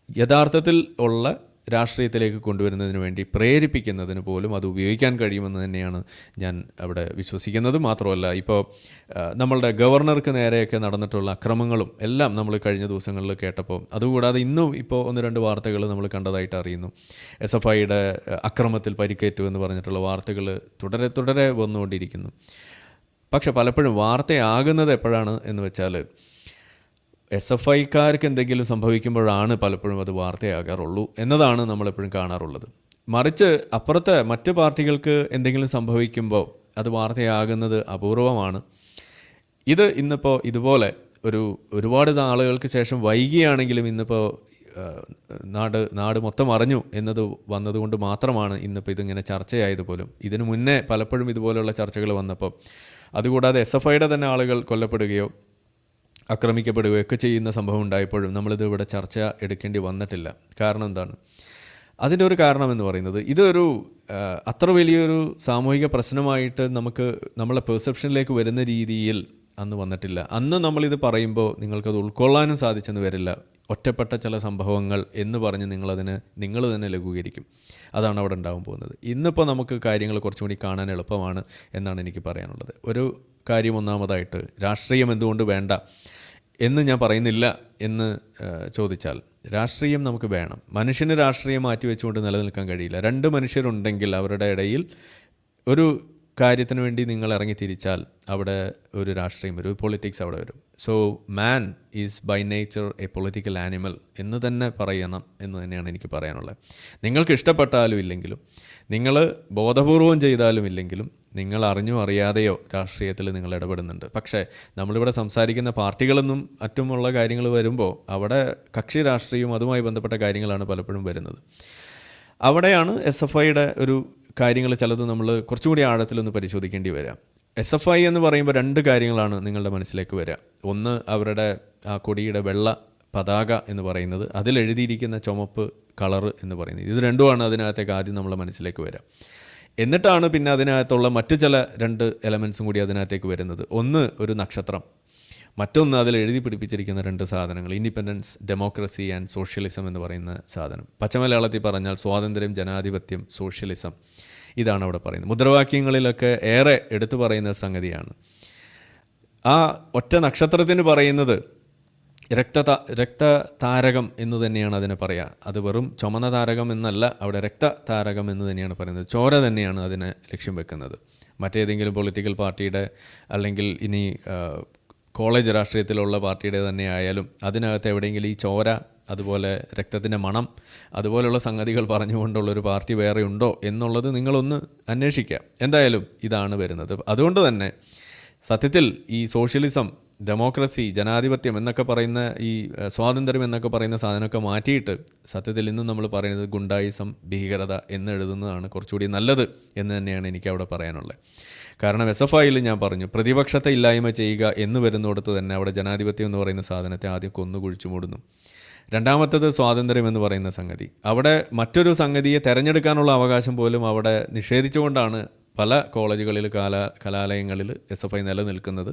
യഥാർത്ഥത്തിൽ ഉള്ള രാഷ്ട്രീയത്തിലേക്ക് കൊണ്ടുവരുന്നതിന് വേണ്ടി പ്രേരിപ്പിക്കുന്നതിന് പോലും അത് ഉപയോഗിക്കാൻ കഴിയുമെന്ന് തന്നെയാണ് ഞാൻ അവിടെ വിശ്വസിക്കുന്നത്. മാത്രമല്ല ഇപ്പോൾ നമ്മളുടെ ഗവർണർക്ക് നേരെയൊക്കെ നടന്നിട്ടുള്ള അക്രമങ്ങളും എല്ലാം നമ്മൾ കഴിഞ്ഞ ദിവസങ്ങളിൽ കേട്ടപ്പോൾ, അതുകൂടാതെ ഇന്നും ഇപ്പോൾ 1-2 വാർത്തകൾ നമ്മൾ കണ്ടതായിട്ട് അറിയുന്നു. SFIയുടെ അക്രമത്തിൽ പരിക്കേറ്റു എന്ന് പറഞ്ഞിട്ടുള്ള വാർത്തകൾ തുടരെ വന്നുകൊണ്ടിരിക്കുന്നു. പക്ഷെ പലപ്പോഴും വാർത്തയാകുന്നത് എപ്പോഴാണ് എന്ന് വെച്ചാൽ SFIക്കാർക്ക് എന്തെങ്കിലും സംഭവിക്കുമ്പോഴാണ് പലപ്പോഴും അത് വാർത്തയാകാറുള്ളൂ എന്നതാണ് നമ്മളെപ്പോഴും കാണാറുള്ളത്. മറിച്ച് അപ്പുറത്തെ മറ്റ് പാർട്ടികൾക്ക് എന്തെങ്കിലും സംഭവിക്കുമ്പോൾ അത് വാർത്തയാകുന്നത് അപൂർവമാണ്. ഇത് ഇന്നിപ്പോൾ ഇതുപോലെ ഒരുപാട് നാളുകൾക്ക് ശേഷം വൈകിയാണെങ്കിലും ഇന്നിപ്പോൾ നാട് മൊത്തം അറിഞ്ഞു എന്നത് വന്നതുകൊണ്ട് മാത്രമാണ് ഇന്നിപ്പോൾ ഇതിങ്ങനെ ചർച്ചയായത് പോലും. ഇതിനു മുന്നേ പലപ്പോഴും ഇതുപോലെയുള്ള ചർച്ചകൾ വന്നപ്പോൾ, അതുകൂടാതെ SFIയുടെ തന്നെ ആളുകൾ കൊല്ലപ്പെടുകയോ ആക്രമിക്കപ്പെടുകയോ ഒക്കെ ചെയ്യുന്ന സംഭവം ഉണ്ടായപ്പോഴും നമ്മളിത് ഇവിടെ ചർച്ച എടുക്കേണ്ടി വന്നിട്ടില്ല. കാരണം എന്താണ്? അതിൻ്റെ ഒരു കാരണം എന്ന് പറയുന്നത്, ഇതൊരു അത്ര വലിയൊരു സാമൂഹിക പ്രശ്നമായിട്ട് നമ്മളെ പെർസെപ്ഷനിലേക്ക് വരുന്ന രീതിയിൽ അന്ന് വന്നിട്ടില്ല. അന്ന് നമ്മളിത് പറയുമ്പോൾ നിങ്ങൾക്കത് ഉൾക്കൊള്ളാനും സാധിച്ചെന്ന് വരില്ല. ഒറ്റപ്പെട്ട ചില സംഭവങ്ങൾ എന്ന് പറഞ്ഞ് നിങ്ങൾ തന്നെ ലഘൂകരിക്കും. അതാണ് അവിടെ ഉണ്ടാകാൻ പോകുന്നത്. ഇന്നിപ്പോൾ നമുക്ക് കാര്യങ്ങൾ കുറച്ചും കൂടി കാണാൻ എളുപ്പമാണ് എന്നാണ് എനിക്ക് പറയാനുള്ളത്. ഒരു കാര്യം, ഒന്നാമതായിട്ട് രാഷ്ട്രീയം എന്തുകൊണ്ട് വേണ്ട എന്ന് ഞാൻ പറയുന്നില്ല എന്ന് ചോദിച്ചാൽ, രാഷ്ട്രീയം നമുക്ക് വേണം. മനുഷ്യന് രാഷ്ട്രീയം മാറ്റിവെച്ചുകൊണ്ട് നിലനിൽക്കാൻ കഴിയില്ല. 2 മനുഷ്യരുണ്ടെങ്കിൽ അവരുടെ ഇടയിൽ ഒരു കാര്യത്തിന് വേണ്ടി നിങ്ങൾ ഇറങ്ങി തിരിച്ചാൽ അവിടെ ഒരു രാഷ്ട്രീയം വരും, പൊളിറ്റിക്സ് അവിടെ വരും. So man is by nature a political animal എന്ന് തന്നെ പറയണം എന്ന് തന്നെയാണ് എനിക്ക് പറയാനുള്ളത്. നിങ്ങൾക്ക് ഇഷ്ടപ്പെട്ടാലും ഇല്ലെങ്കിലും, നിങ്ങൾ ബോധപൂർവം ചെയ്താലും ഇല്ലെങ്കിലും, നിങ്ങൾ അറിഞ്ഞോ അറിയാതെയോ രാഷ്ട്രീയത്തിൽ നിങ്ങൾ ഇടപെടുന്നുണ്ട്. പക്ഷേ നമ്മളിവിടെ സംസാരിക്കുന്ന പാർട്ടികളെന്നും മറ്റുമുള്ള കാര്യങ്ങൾ വരുമ്പോൾ അവിടെ കക്ഷി രാഷ്ട്രീയവും അതുമായി ബന്ധപ്പെട്ട കാര്യങ്ങളാണ് പലപ്പോഴും വരുന്നത്. അവിടെയാണ് SFIയുടെ ഒരു കാര്യങ്ങൾ ചിലത് നമ്മൾ കുറച്ചും കൂടി ആഴത്തിലൊന്ന് പരിശോധിക്കേണ്ടി വരിക. SFI എന്ന് പറയുമ്പോൾ 2 കാര്യങ്ങളാണ് നിങ്ങളുടെ മനസ്സിലേക്ക് വരിക. ഒന്ന്, അവരുടെ ആ കൊടിയുടെ വെള്ള പതാക എന്ന് പറയുന്നത്, അതിലെഴുതിയിരിക്കുന്ന ചുമപ്പ് കളറ് എന്ന് പറയുന്നത്. ഇത് രണ്ടുമാണ് അതിനകത്തേക്ക് ആദ്യം നമ്മളെ മനസ്സിലേക്ക് വരിക. എന്നിട്ടാണ് പിന്നെ അതിനകത്തുള്ള മറ്റു ചില 2 എലമെൻസും കൂടി അതിനകത്തേക്ക് വരുന്നത്. ഒന്ന് ഒരു നക്ഷത്രം, മറ്റൊന്ന് അതിൽ എഴുതി പിടിപ്പിച്ചിരിക്കുന്ന 2 സാധനങ്ങൾ, ഇൻഡിപെൻഡൻസ്, ഡെമോക്രസി ആൻഡ് സോഷ്യലിസം എന്ന് പറയുന്ന സാധനം. പച്ചമലയാളത്തിൽ പറഞ്ഞാൽ സ്വാതന്ത്ര്യം, ജനാധിപത്യം, സോഷ്യലിസം, ഇതാണ് അവിടെ പറയുന്നത്. മുദ്രാവാക്യങ്ങളിലൊക്കെ ഏറെ എടുത്തു പറയുന്ന സംഗതിയാണ്. ആ ഒറ്റ നക്ഷത്രത്തിന് പറയുന്നത് രക്തതാരകം എന്ന് തന്നെയാണ് അതിനെ പറയുക. അത് വെറും ചുമന്ന താരകം എന്നല്ല, അവിടെ രക്തതാരകം എന്ന് തന്നെയാണ് പറയുന്നത്. ചോര തന്നെയാണ് അതിനെ ലക്ഷ്യം വെക്കുന്നത്. മറ്റേതെങ്കിലും പൊളിറ്റിക്കൽ പാർട്ടിയുടെ അല്ലെങ്കിൽ ഇനി കോളേജ് രാഷ്ട്രീയത്തിലുള്ള പാർട്ടിയുടെ തന്നെ ആയാലും അതിനകത്ത് എവിടെയെങ്കിലും ഈ ചോര, അതുപോലെ രക്തത്തിൻ്റെ മണം, അതുപോലെയുള്ള സംഗതികൾ പറഞ്ഞുകൊണ്ടുള്ളൊരു പാർട്ടി വേറെ ഉണ്ടോ എന്നുള്ളത് നിങ്ങളൊന്ന് അന്വേഷിക്കുക. എന്തായാലും ഇതാണ് വരുന്നത്. അതുകൊണ്ട് തന്നെ സത്യത്തിൽ ഈ സോഷ്യലിസം, ഡെമോക്രസി, ജനാധിപത്യം എന്നൊക്കെ പറയുന്ന ഈ സ്വാതന്ത്ര്യം എന്നൊക്കെ പറയുന്ന സാധനമൊക്കെ മാറ്റിയിട്ട് സത്യത്തിൽ ഇന്ന് നമ്മൾ പറയുന്നത് ഗുണ്ടായിസം, ഭീകരത എന്ന് എഴുതുന്നതാണ് കുറച്ചുകൂടി നല്ലത് എന്ന് തന്നെയാണ് എനിക്ക് അവിടെ പറയാനുള്ളത്. കാരണം SFIയിൽ ഞാൻ പറഞ്ഞു, പ്രതിപക്ഷത്തെ ഇല്ലായ്മ ചെയ്യുക എന്ന് വരുന്നിടത്ത് തന്നെ അവിടെ ജനാധിപത്യം എന്ന് പറയുന്ന സാധനത്തെ ആദ്യം കൊന്നു കുഴിച്ചു മൂടുന്നു. രണ്ടാമത്തേത് സ്വാതന്ത്ര്യം എന്ന് പറയുന്ന സംഗതി. അവിടെ മറ്റൊരു സംഗതിയെ തിരഞ്ഞെടുക്കാനുള്ള അവകാശം പോലും അവിടെ നിഷേധിച്ചുകൊണ്ടാണ് പല കോളേജുകളിൽ, കലാലയങ്ങളിൽ SFI നിലനിൽക്കുന്നത്.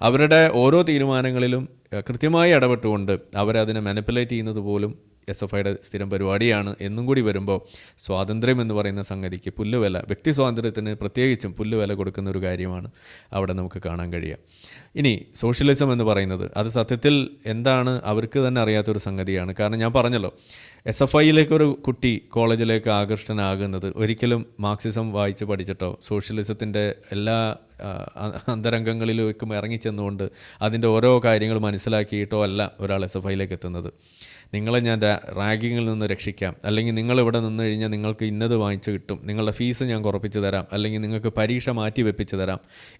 അവരുടെ ഓരോ തീരുമാനങ്ങളിലും കൃത്യമായി ഇടപെട്ടുകൊണ്ട് അവരതിനെ മാനിപ്പുലേറ്റ് ചെയ്യുന്നത് പോലും SFIയുടെ സ്ഥിരം പരിപാടിയാണ് എന്നും കൂടി വരുമ്പോൾ സ്വാതന്ത്ര്യം എന്ന് പറയുന്ന സംഗതിക്ക് പുല്ലുവില, വ്യക്തി സ്വാതന്ത്ര്യത്തിന് പ്രത്യേകിച്ചും പുല്ലുവില കൊടുക്കുന്ന ഒരു കാര്യമാണ് അവിടെ നമുക്ക് കാണാൻ കഴിയുക. ഇനി സോഷ്യലിസം എന്ന് പറയുന്നത് അത് സത്യത്തിൽ എന്താണ് അവർക്ക് തന്നെ അറിയാത്തൊരു സംഗതിയാണ്. കാരണം ഞാൻ പറഞ്ഞല്ലോ, SFIയിലേക്ക് ഒരു കുട്ടി കോളേജിലേക്ക് ആകർഷ്ടനാകുന്നത് ഒരിക്കലും മാർക്സിസം വായിച്ച് പഠിച്ചിട്ടോ സോഷ്യലിസത്തിൻ്റെ എല്ലാ അന്തരംഗങ്ങളിലേക്കും ഇറങ്ങിച്ചെന്നുകൊണ്ട് അതിൻ്റെ ഓരോ കാര്യങ്ങൾ മനസ്സിലാക്കിയിട്ടോ അല്ല ഒരാൾ SFIയിലേക്ക് എത്തുന്നത്. നിങ്ങളെ ഞാൻ റാഗിങ്ങിൽ നിന്ന് രക്ഷിക്കാം, അല്ലെങ്കിൽ നിങ്ങളിവിടെ നിന്ന് കഴിഞ്ഞാൽ നിങ്ങൾക്ക് ഇന്നത് വാങ്ങിച്ച് കിട്ടും, നിങ്ങളുടെ ഫീസ് ഞാൻ കുറപ്പിച്ച് തരാം, അല്ലെങ്കിൽ നിങ്ങൾക്ക് പരീക്ഷ മാറ്റി വെപ്പിച്ച് തരാം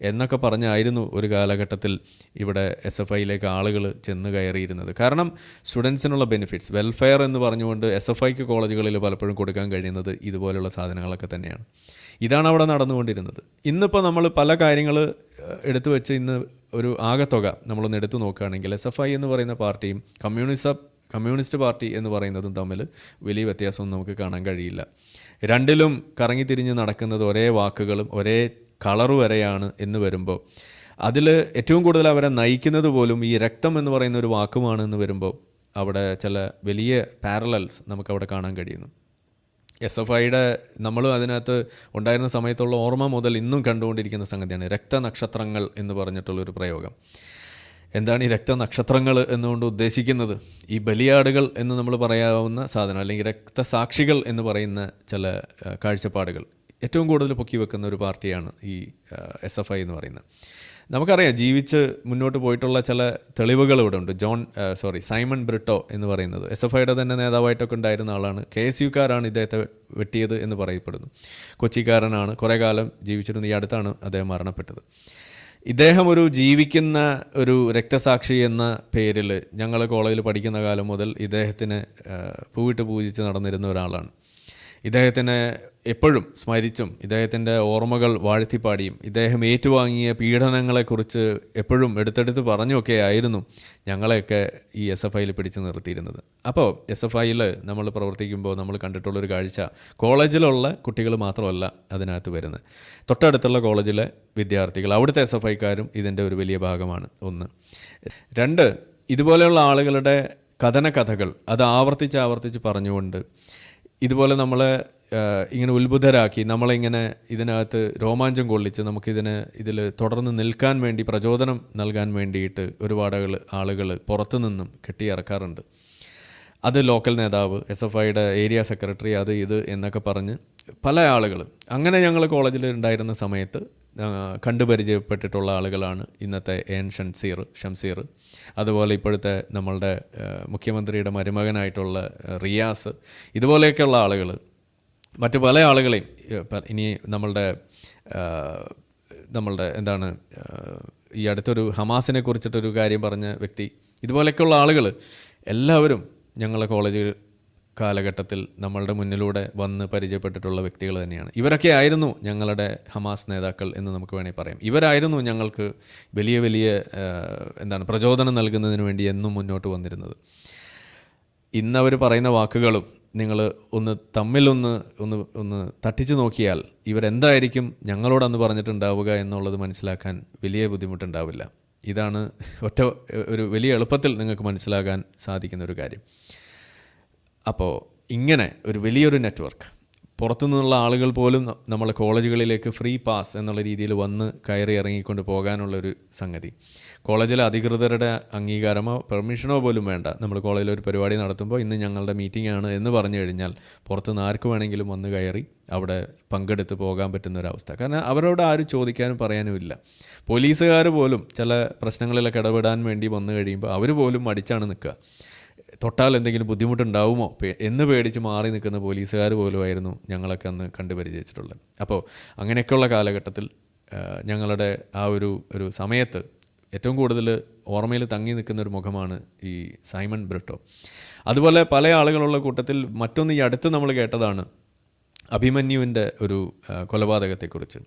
എന്നൊക്കെ പറഞ്ഞായിരുന്നു ഒരു കാലഘട്ടത്തിൽ ഇവിടെ SFIയിലേക്ക് ആളുകൾ ചെന്ന് കയറിയിരുന്നത്. കാരണം സ്റ്റുഡൻസിനുള്ള ബെനിഫിറ്റ്സ്, വെൽഫെയർ എന്ന് പറഞ്ഞുകൊണ്ട് SFIക്ക് കോളേജുകളിൽ പലപ്പോഴും കൊടുക്കാൻ കഴിയുന്നത് ഇതുപോലുള്ള സാധനങ്ങളൊക്കെ തന്നെയാണ്. ഇതാണ് അവിടെ നടന്നുകൊണ്ടിരുന്നത്. ഇന്നിപ്പോൾ നമ്മൾ പല കാര്യങ്ങൾ എടുത്തു വെച്ച് ഇന്ന് ഒരു ആകത്തുക നമ്മളൊന്ന് എടുത്തു നോക്കുകയാണെങ്കിൽ SFI എന്ന് പറയുന്ന പാർട്ടിയും കമ്മ്യൂണിസ്റ്റ് പാർട്ടി എന്ന് പറയുന്നതും തമ്മിൽ വലിയ വ്യത്യാസമൊന്നും നമുക്ക് കാണാൻ കഴിയില്ല. രണ്ടിലും കറങ്ങിത്തിരിഞ്ഞ് നടക്കുന്നത് ഒരേ വാക്കുകളും ഒരേ കളറ് വരെയാണ് എന്ന് വരുമ്പോൾ അതിൽ ഏറ്റവും കൂടുതൽ അവരെ നയിക്കുന്നത് പോലും ഈ രക്തം എന്ന് പറയുന്ന ഒരു വാക്കുമാണ് എന്ന് വരുമ്പോൾ അവിടെ ചില വലിയ പാരലൽസ് നമുക്കവിടെ കാണാൻ കഴിയുന്നു. SFIയുടെ നമ്മളും അതിനകത്ത് ഉണ്ടായിരുന്ന സമയത്തുള്ള ഓർമ്മ മുതൽ ഇന്നും കണ്ടുകൊണ്ടിരിക്കുന്ന സംഗതിയാണ് രക്തനക്ഷത്രങ്ങൾ എന്ന് പറഞ്ഞിട്ടുള്ളൊരു പ്രയോഗം. എന്താണ് ഈ രക്തനക്ഷത്രങ്ങൾ എന്നുകൊണ്ട് ഉദ്ദേശിക്കുന്നത്? ഈ ബലിയാടുകൾ എന്ന് നമ്മൾ പറയാവുന്ന സാധനം, അല്ലെങ്കിൽ രക്തസാക്ഷികൾ എന്ന് പറയുന്ന ചില കാഴ്ചപ്പാടുകൾ ഏറ്റവും കൂടുതൽ പൊക്കി വെക്കുന്ന ഒരു പാർട്ടിയാണ് ഈ SFI എന്ന് പറയുന്നത്. നമുക്കറിയാം, ജീവിച്ച് മുന്നോട്ട് പോയിട്ടുള്ള ചില തെളിവുകൾ ഇവിടെ ഉണ്ട്. സൈമൺ ബ്രിട്ടോ എന്ന് പറയുന്നത് SFIയുടെ തന്നെ നേതാവായിട്ടൊക്കെ ഉണ്ടായിരുന്ന ആളാണ്. KSUക്കാരാണ് ഇദ്ദേഹത്തെ വെട്ടിയത് എന്ന് പറയപ്പെടുന്നു. കൊച്ചിക്കാരനാണ്, കുറേ കാലം ജീവിച്ചിരുന്ന, ഈ അടുത്താണ് അദ്ദേഹം മരണപ്പെട്ടത്. ഇദ്ദേഹം ഒരു ജീവിക്കുന്ന ഒരു രക്തസാക്ഷി എന്ന പേരിൽ ഞങ്ങൾ കോളേജിൽ പഠിക്കുന്ന കാലം മുതൽ ഇദ്ദേഹത്തിന് പൂവിട്ട് പൂജിച്ച് നടന്നിരുന്ന ഒരാളാണ്. ഇദ്ദേഹത്തിനെ എപ്പോഴും സ്മരിച്ചും ഇദ്ദേഹത്തിൻ്റെ ഓർമ്മകൾ വാഴ്ത്തിപ്പാടിയും ഇദ്ദേഹം ഏറ്റുവാങ്ങിയ പീഡനങ്ങളെക്കുറിച്ച് എപ്പോഴും എടുത്തെടുത്ത് പറഞ്ഞൊക്കെ ആയിരുന്നു ഞങ്ങളെയൊക്കെ ഈ SFIയിൽ പിടിച്ചു നിർത്തിയിരുന്നത്. അപ്പോൾ SFIയിൽ നമ്മൾ പ്രവർത്തിക്കുമ്പോൾ നമ്മൾ കണ്ടിട്ടുള്ളൊരു കാഴ്ച, കോളേജിലുള്ള കുട്ടികൾ മാത്രമല്ല അതിനകത്ത് വരുന്നത്, തൊട്ടടുത്തുള്ള കോളേജിലെ വിദ്യാർത്ഥികൾ, അവിടുത്തെ SFIക്കാരും ഇതിൻ്റെ ഒരു വലിയ ഭാഗമാണ്. 1. 2, ഇതുപോലെയുള്ള ആളുകളുടെ കഥനകഥകൾ അത് ആവർത്തിച്ച് പറഞ്ഞുകൊണ്ട് ഇതുപോലെ നമ്മളെ ഇങ്ങനെ ഉത്ബുദ്ധരാക്കി, നമ്മളിങ്ങനെ ഇതിനകത്ത് രോമാഞ്ചം കൊള്ളിച്ച് ഇതിൽ തുടർന്ന് നിൽക്കാൻ വേണ്ടി പ്രചോദനം നൽകാൻ വേണ്ടിയിട്ട് ഒരുപാട് ആളുകൾ പുറത്തുനിന്നും കെട്ടിയിറക്കാറുണ്ട്. അത് ലോക്കൽ നേതാവ്, SFIയുടെ ഏരിയ സെക്രട്ടറി, അത് ഇത് എന്നൊക്കെ പറഞ്ഞ് പല ആളുകൾ. അങ്ങനെ ഞങ്ങൾ കോളേജിൽ ഉണ്ടായിരുന്ന സമയത്ത് കണ്ടുപരിചയപ്പെട്ടിട്ടുള്ള ആളുകളാണ് ഇന്നത്തെ AN ഷംസീർ, അതുപോലെ ഇപ്പോഴത്തെ നമ്മളുടെ മുഖ്യമന്ത്രിയുടെ മരുമകനായിട്ടുള്ള റിയാസ്, ഇതുപോലെയൊക്കെയുള്ള ആളുകൾ. മറ്റു പല ആളുകളെയും ഇനി നമ്മളുടെ എന്താണ് ഈ അടുത്തൊരു ഹമാസിനെ കുറിച്ചിട്ടൊരു കാര്യം പറഞ്ഞ വ്യക്തി, ഇതുപോലെയൊക്കെയുള്ള ആളുകൾ എല്ലാവരും ഞങ്ങളുടെ കോളേജ് കാലഘട്ടത്തിൽ നമ്മളുടെ മുന്നിലൂടെ വന്ന് പരിചയപ്പെട്ടിട്ടുള്ള വ്യക്തികൾ തന്നെയാണ്. ഇവരൊക്കെ ആയിരുന്നു ഞങ്ങളുടെ ഹമാസ് നേതാക്കൾ എന്ന് നമുക്ക് വേണമെങ്കിൽ പറയാം. ഇവരായിരുന്നു ഞങ്ങൾക്ക് വലിയ പ്രചോദനം നൽകുന്നതിന് വേണ്ടി എന്നും മുന്നോട്ട് വന്നിരുന്നത്. ഇന്നവർ പറയുന്ന വാക്കുകളും നിങ്ങൾ ഒന്ന് തട്ടിച്ചു നോക്കിയാൽ ഇവരെന്തായിരിക്കും ഞങ്ങളോടന്ന് പറഞ്ഞിട്ടുണ്ടാവുക എന്നുള്ളത് മനസ്സിലാക്കാൻ വലിയ ബുദ്ധിമുട്ടുണ്ടാവില്ല. ഇതാണ് ഒരു വലിയ എളുപ്പത്തിൽ നിങ്ങൾക്ക് മനസ്സിലാകാൻ സാധിക്കുന്ന ഒരു കാര്യം. അപ്പോൾ ഇങ്ങനെ ഒരു വലിയൊരു നെറ്റ്വർക്ക്, പുറത്തുനിന്നുള്ള ആളുകൾ പോലും നമ്മളെ കോളേജുകളിലേക്ക് ഫ്രീ പാസ് എന്നുള്ള രീതിയിൽ വന്ന് കയറി ഇറങ്ങിക്കൊണ്ട് പോകാനുള്ളൊരു സംഗതി, കോളേജിലെ അധികൃതരുടെ അംഗീകാരമോ പെർമിഷനോ പോലും വേണ്ട. നമ്മൾ കോളേജിൽ ഒരു പരിപാടി നടത്തുമ്പോൾ ഇന്ന് ഞങ്ങളുടെ മീറ്റിംഗ് ആണ് എന്ന് പറഞ്ഞു കഴിഞ്ഞാൽ പുറത്തുനിന്ന് ആർക്ക് വേണമെങ്കിലും വന്ന് കയറി അവിടെ പങ്കെടുത്ത് പോകാൻ പറ്റുന്നൊരവസ്ഥ. കാരണം അവരോട് ആരും ചോദിക്കാനും പറയാനും ഇല്ല. പോലീസുകാർ പോലും ചില പ്രശ്നങ്ങളിലൊക്കെ ഇടപെടാൻ വേണ്ടി വന്നു കഴിയുമ്പോൾ അവർ പോലും മടിച്ചാണ് നിൽക്കുക. തൊട്ടാൽ എന്തെങ്കിലും ബുദ്ധിമുട്ടുണ്ടാവുമോ എന്ന് പേടിച്ച് മാറി നിൽക്കുന്ന പോലീസുകാർ പോലുമായിരുന്നു ഞങ്ങളൊക്കെ അന്ന് കണ്ടുപരിചയിച്ചിട്ടുള്ളത്. അപ്പോൾ അങ്ങനെയൊക്കെയുള്ള കാലഘട്ടത്തിൽ ഞങ്ങളുടെ ആ ഒരു സമയത്ത് ഏറ്റവും കൂടുതൽ ഓർമ്മയിൽ തങ്ങി നിൽക്കുന്ന ഒരു മുഖമാണ് ഈ സൈമൺ ബ്രിട്ടോ. അതുപോലെ പല ആളുകളുള്ള കൂട്ടത്തിൽ മറ്റൊന്ന് ഈ അടുത്ത് നമ്മൾ കേട്ടതാണ് അഭിമന്യുവിൻ്റെ ഒരു കൊലപാതകത്തെക്കുറിച്ച്.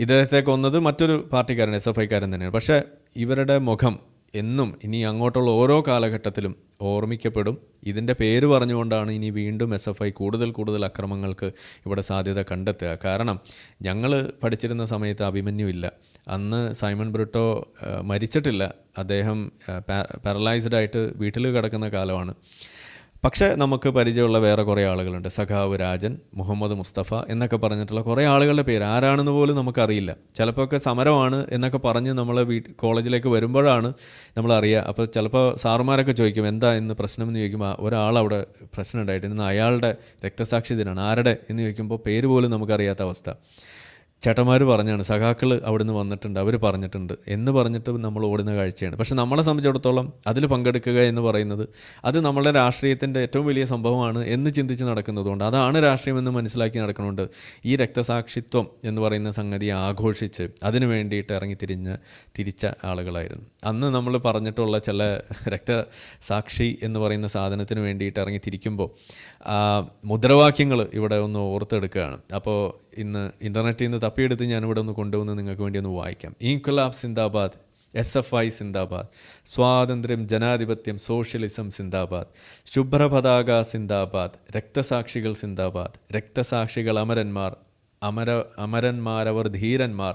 ഇദ്ദേഹത്തെ കൊന്നത് മറ്റൊരു പാർട്ടിക്കാരൻ, SFIക്കാരൻ തന്നെയാണ്. പക്ഷേ ഇവരുടെ മുഖം എന്നും ഇനി അങ്ങോട്ടുള്ള ഓരോ കാലഘട്ടത്തിലും ഓർമ്മിക്കപ്പെടും. ഇതിൻ്റെ പേര് പറഞ്ഞുകൊണ്ടാണ് ഇനി വീണ്ടും SFI കൂടുതൽ അക്രമങ്ങൾക്ക് ഇവിടെ സാധ്യത കണ്ടെത്തുക. കാരണം ഞങ്ങൾ പഠിച്ചിരുന്ന സമയത്ത് അഭിമന്യു ഇല്ല. അന്ന് സൈമൺ ബ്രിട്ടോ മരിച്ചിട്ടില്ല. അദ്ദേഹം പാരലൈസ്ഡ് ആയിട്ട് വീട്ടിൽ കിടക്കുന്ന കാലമാണ്. പക്ഷേ നമുക്ക് പരിചയമുള്ള വേറെ കുറേ ആളുകളുണ്ട്. സഖാവ് രാജൻ, മുഹമ്മദ് മുസ്തഫ എന്നൊക്കെ പറഞ്ഞിട്ടുള്ള കുറേ ആളുകളുടെ പേര് ആരാണെന്ന് പോലും നമുക്കറിയില്ല. ചിലപ്പോൾ ഒക്കെ സമരമാണ് എന്നൊക്കെ പറഞ്ഞ് നമ്മൾ കോളേജിലേക്ക് വരുമ്പോഴാണ് നമ്മളറിയുക. അപ്പോൾ ചിലപ്പോൾ സാറുമാരൊക്കെ ചോദിക്കും എന്താ ഇന്ന് പ്രശ്നം എന്ന് ചോദിക്കുമ്പോൾ ഒരാളവിടെ പ്രശ്നം ഉണ്ടായിട്ട് ഇന്ന് അയാളുടെ രക്തസാക്ഷി ദിനമാണ്, ആരുടെ എന്ന് ചോദിക്കുമ്പോൾ പേര് പോലും നമുക്കറിയാത്ത അവസ്ഥ. ചേട്ടന്മാർ പറഞ്ഞാണ്, സഖാക്കൾ അവിടുന്ന് വന്നിട്ടുണ്ട്, അവർ പറഞ്ഞിട്ടുണ്ട് എന്ന് പറഞ്ഞിട്ട് നമ്മൾ ഓടുന്ന കാഴ്ചയാണ്. പക്ഷെ നമ്മളെ സംബന്ധിച്ചിടത്തോളം അതിൽ പങ്കെടുക്കുക എന്ന് പറയുന്നത് അത് നമ്മളുടെ രാഷ്ട്രീയത്തിൻ്റെ ഏറ്റവും വലിയ സംഭവമാണ് എന്ന് ചിന്തിച്ച് നടക്കുന്നതുകൊണ്ട്, അതാണ് രാഷ്ട്രീയമെന്ന് മനസ്സിലാക്കി നടക്കുന്നുണ്ട്. ഈ രക്തസാക്ഷിത്വം എന്ന് പറയുന്ന സംഗതി ആഘോഷിച്ച് അതിനു വേണ്ടിയിട്ട് തിരിച്ച ആളുകളായിരുന്നു അന്ന്. നമ്മൾ പറഞ്ഞിട്ടുള്ള ചില രക്തസാക്ഷി എന്ന് പറയുന്ന സാധനത്തിന് വേണ്ടിയിട്ട് തിരിക്കുമ്പോൾ മുദ്രാവാക്യങ്ങൾ ഇവിടെ ഒന്ന് ഓർത്തെടുക്കുകയാണ്. അപ്പോൾ ഇന്ന് ഇൻ്റർനെറ്റിൽ നിന്ന് തപ്പിയെടുത്ത് ഞാനിവിടെ ഒന്ന് കൊണ്ടുവന്ന് നിങ്ങൾക്ക് വേണ്ടി ഒന്ന് വായിക്കാം. ഇൻക്വിലാബ് സിന്ദാബാദ്, SFI സിന്ദാബാദ്, സ്വാതന്ത്ര്യം, ജനാധിപത്യം, സോഷ്യലിസം സിന്ദാബാദ്, ശുഭ്രപതാക സിന്ദാബാദ്, രക്തസാക്ഷികൾ സിന്ദാബാദ്, രക്തസാക്ഷികൾ അമരന്മാർ, അമരന്മാരവർ ധീരന്മാർ,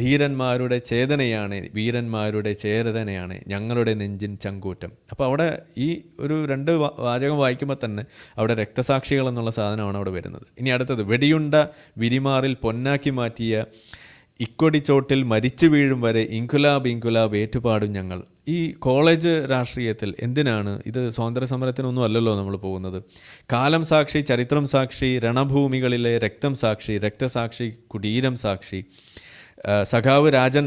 ധീരന്മാരുടെ ചേതനയാണ്, വീരന്മാരുടെ ചേതനയാണ് ഞങ്ങളുടെ നെഞ്ചിൻ ചങ്കൂറ്റം. അപ്പോൾ അവിടെ ഈ ഒരു 2 വാചകം വായിക്കുമ്പോൾ തന്നെ അവിടെ രക്തസാക്ഷികൾ എന്നുള്ള സാധനമാണ് അവിടെ വരുന്നത്. ഇനി അടുത്തത്, വെടിയുണ്ട വിരിമാറിൽ പൊന്നാക്കി മാറ്റിയ ഇക്കൊടിച്ചോട്ടിൽ മരിച്ചു വീഴും വരെ ഇൻകുലാബ് ഇൻകുലാബ് ഏറ്റുപാടും ഞങ്ങൾ. ഈ കോളേജ് രാഷ്ട്രീയത്തിൽ എന്തിനാണ് ഇത്? സ്വാതന്ത്ര്യ സമരത്തിനൊന്നും അല്ലല്ലോ നമ്മൾ പോകുന്നത്. കാലം സാക്ഷി, ചരിത്രം സാക്ഷി, രണഭൂമികളിലെ രക്തം സാക്ഷി, രക്തസാക്ഷി, കുടീരം സാക്ഷി. സഖാവ് രാജൻ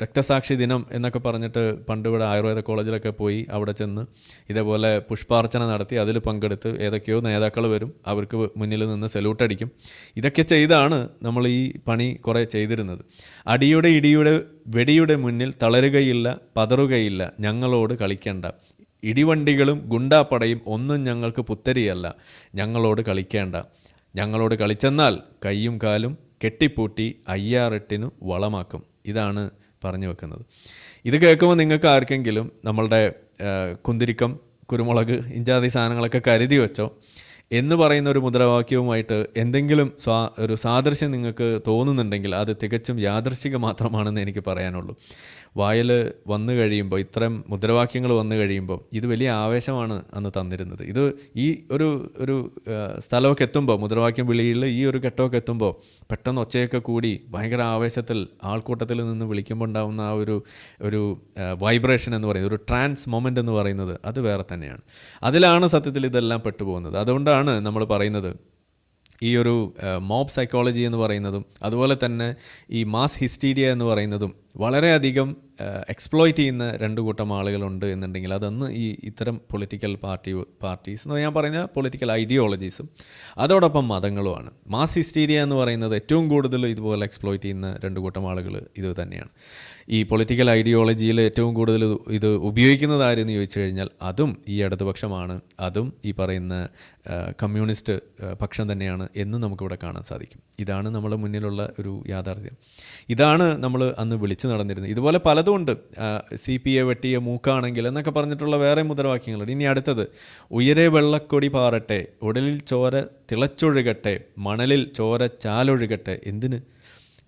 രക്തസാക്ഷി ദിനം എന്നൊക്കെ പറഞ്ഞിട്ട് പണ്ട് ഇവിടെ ആയുർവേദ കോളേജിലൊക്കെ പോയി അവിടെ ചെന്ന് ഇതേപോലെ പുഷ്പാർച്ചന നടത്തി അതിൽ പങ്കെടുത്ത് ഏതൊക്കെയോ നേതാക്കൾ വരും, അവർക്ക് മുന്നിൽ നിന്ന് സല്യൂട്ട് അടിക്കും. ഇതൊക്കെ ചെയ്താണ് നമ്മൾ ഈ പണി കുറേ ചെയ്തിരുന്നത്. അടിയുടെ ഇടിയുടെ വെടിയുടെ മുന്നിൽ തളരുകയില്ല, പതറുകയില്ല, ഞങ്ങളോട് കളിക്കേണ്ട. ഇടിവണ്ടികളും ഗുണ്ടാപ്പടയും ഒന്നും ഞങ്ങൾക്ക് പുത്തരിയല്ല, ഞങ്ങളോട് കളിക്കേണ്ട. ഞങ്ങളോട് കളിച്ചെന്നാൽ കയ്യും കാലും കെട്ടിപ്പൂട്ടി 5-8 വളമാക്കും. ഇതാണ് പറഞ്ഞു വെക്കുന്നത്. ഇത് കേൾക്കുമ്പോൾ നിങ്ങൾക്ക് ആർക്കെങ്കിലും നമ്മളുടെ കുന്തിരിക്കം, കുരുമുളക്, ഇഞ്ചാതി സാധനങ്ങളൊക്കെ കരുതി വെച്ചോ എന്ന് പറയുന്ന ഒരു മുദ്രാവാക്യവുമായിട്ട് എന്തെങ്കിലും ഒരു സാദൃശ്യം നിങ്ങൾക്ക് തോന്നുന്നുണ്ടെങ്കിൽ അത് തികച്ചും യാദൃശ്ചിക മാത്രമാണെന്ന് എനിക്ക് പറയാനുള്ളൂ. വായിൽ വന്നു കഴിയുമ്പോൾ, ഇത്തരം മുദ്രാവാക്യങ്ങൾ വന്നു കഴിയുമ്പോൾ ഇത് വലിയ ആവേശമാണ് അന്ന് തന്നിരുന്നത്. ഇത് ഈ ഒരു സ്ഥലമൊക്കെ എത്തുമ്പോൾ, മുദ്രാവാക്യം വിളിയിൽ ഈ ഒരു ഘട്ടമൊക്കെ എത്തുമ്പോൾ പെട്ടെന്ന് ഒച്ചയൊക്കെ കൂടി ഭയങ്കര ആവേശത്തിൽ ആൾക്കൂട്ടത്തിൽ നിന്ന് വിളിക്കുമ്പോൾ ഉണ്ടാകുന്ന ആ ഒരു വൈബ്രേഷൻ എന്ന് പറയുന്നത്, ഒരു ട്രാൻസ് മൊമെൻ്റ് എന്ന് പറയുന്നത് അത് വേറെ തന്നെയാണ്. അതിലാണ് സത്യത്തിൽ ഇതെല്ലാം പെട്ടുപോകുന്നത്. അതുകൊണ്ടാണ് നമ്മൾ പറയുന്നത് ഈ ഒരു മോബ് സൈക്കോളജി എന്ന് പറയുന്നതും അതുപോലെ തന്നെ ഈ മാസ് ഹിസ്റ്റീരിയ എന്ന് പറയുന്നതും വളരെയധികം എക്സ്പ്ലോയിറ്റ് ചെയ്യുന്ന 2 കൂട്ടം ആളുകളുണ്ട് എന്നുണ്ടെങ്കിൽ അതൊന്ന് ഈ ഇത്തരം പൊളിറ്റിക്കൽ പാർട്ടീസ് എന്ന് ഞാൻ പറയുന്ന പൊളിറ്റിക്കൽ ഐഡിയോളജീസും അതോടൊപ്പം മതങ്ങളുമാണ്. മാസ് ഹിസ്റ്റീരിയ എന്ന് പറയുന്നത് ഏറ്റവും കൂടുതൽ ഇതുപോലെ എക്സ്പ്ലോയിറ്റ് ചെയ്യുന്ന 2 കൂട്ടം ആളുകൾ ഇത് തന്നെയാണ്. ഈ പൊളിറ്റിക്കൽ ഐഡിയോളജിയിൽ ഏറ്റവും കൂടുതൽ ഇത് ഉപയോഗിക്കുന്നത് ആരെന്ന് ചോദിച്ചു കഴിഞ്ഞാൽ അതും ഈ ഇടതുപക്ഷമാണ്, അതും ഈ പറയുന്ന കമ്മ്യൂണിസ്റ്റ് പക്ഷം തന്നെയാണ് എന്നും നമുക്കിവിടെ കാണാൻ സാധിക്കും. ഇതാണ് നമ്മുടെ മുന്നിലുള്ള ഒരു യാഥാർത്ഥ്യം. ഇതാണ് നമ്മൾ അന്ന് വിളിച്ചു നടന്നിരുന്നത്. ഇതുപോലെ പലതും ഉണ്ട്. CPA വെട്ടിയ മൂക്കാണെങ്കിൽ എന്നൊക്കെ പറഞ്ഞിട്ടുള്ള വേറെ മുദ്രാവാക്യങ്ങളുണ്ട്. ഇനി അടുത്തത്, ഉയരെ വെള്ളക്കൊടി പാറട്ടെ, ഉടലിൽ ചോര തിളച്ചൊഴുകട്ടെ, മണലിൽ ചോര ചാലൊഴുകട്ടെ. എന്തിന്?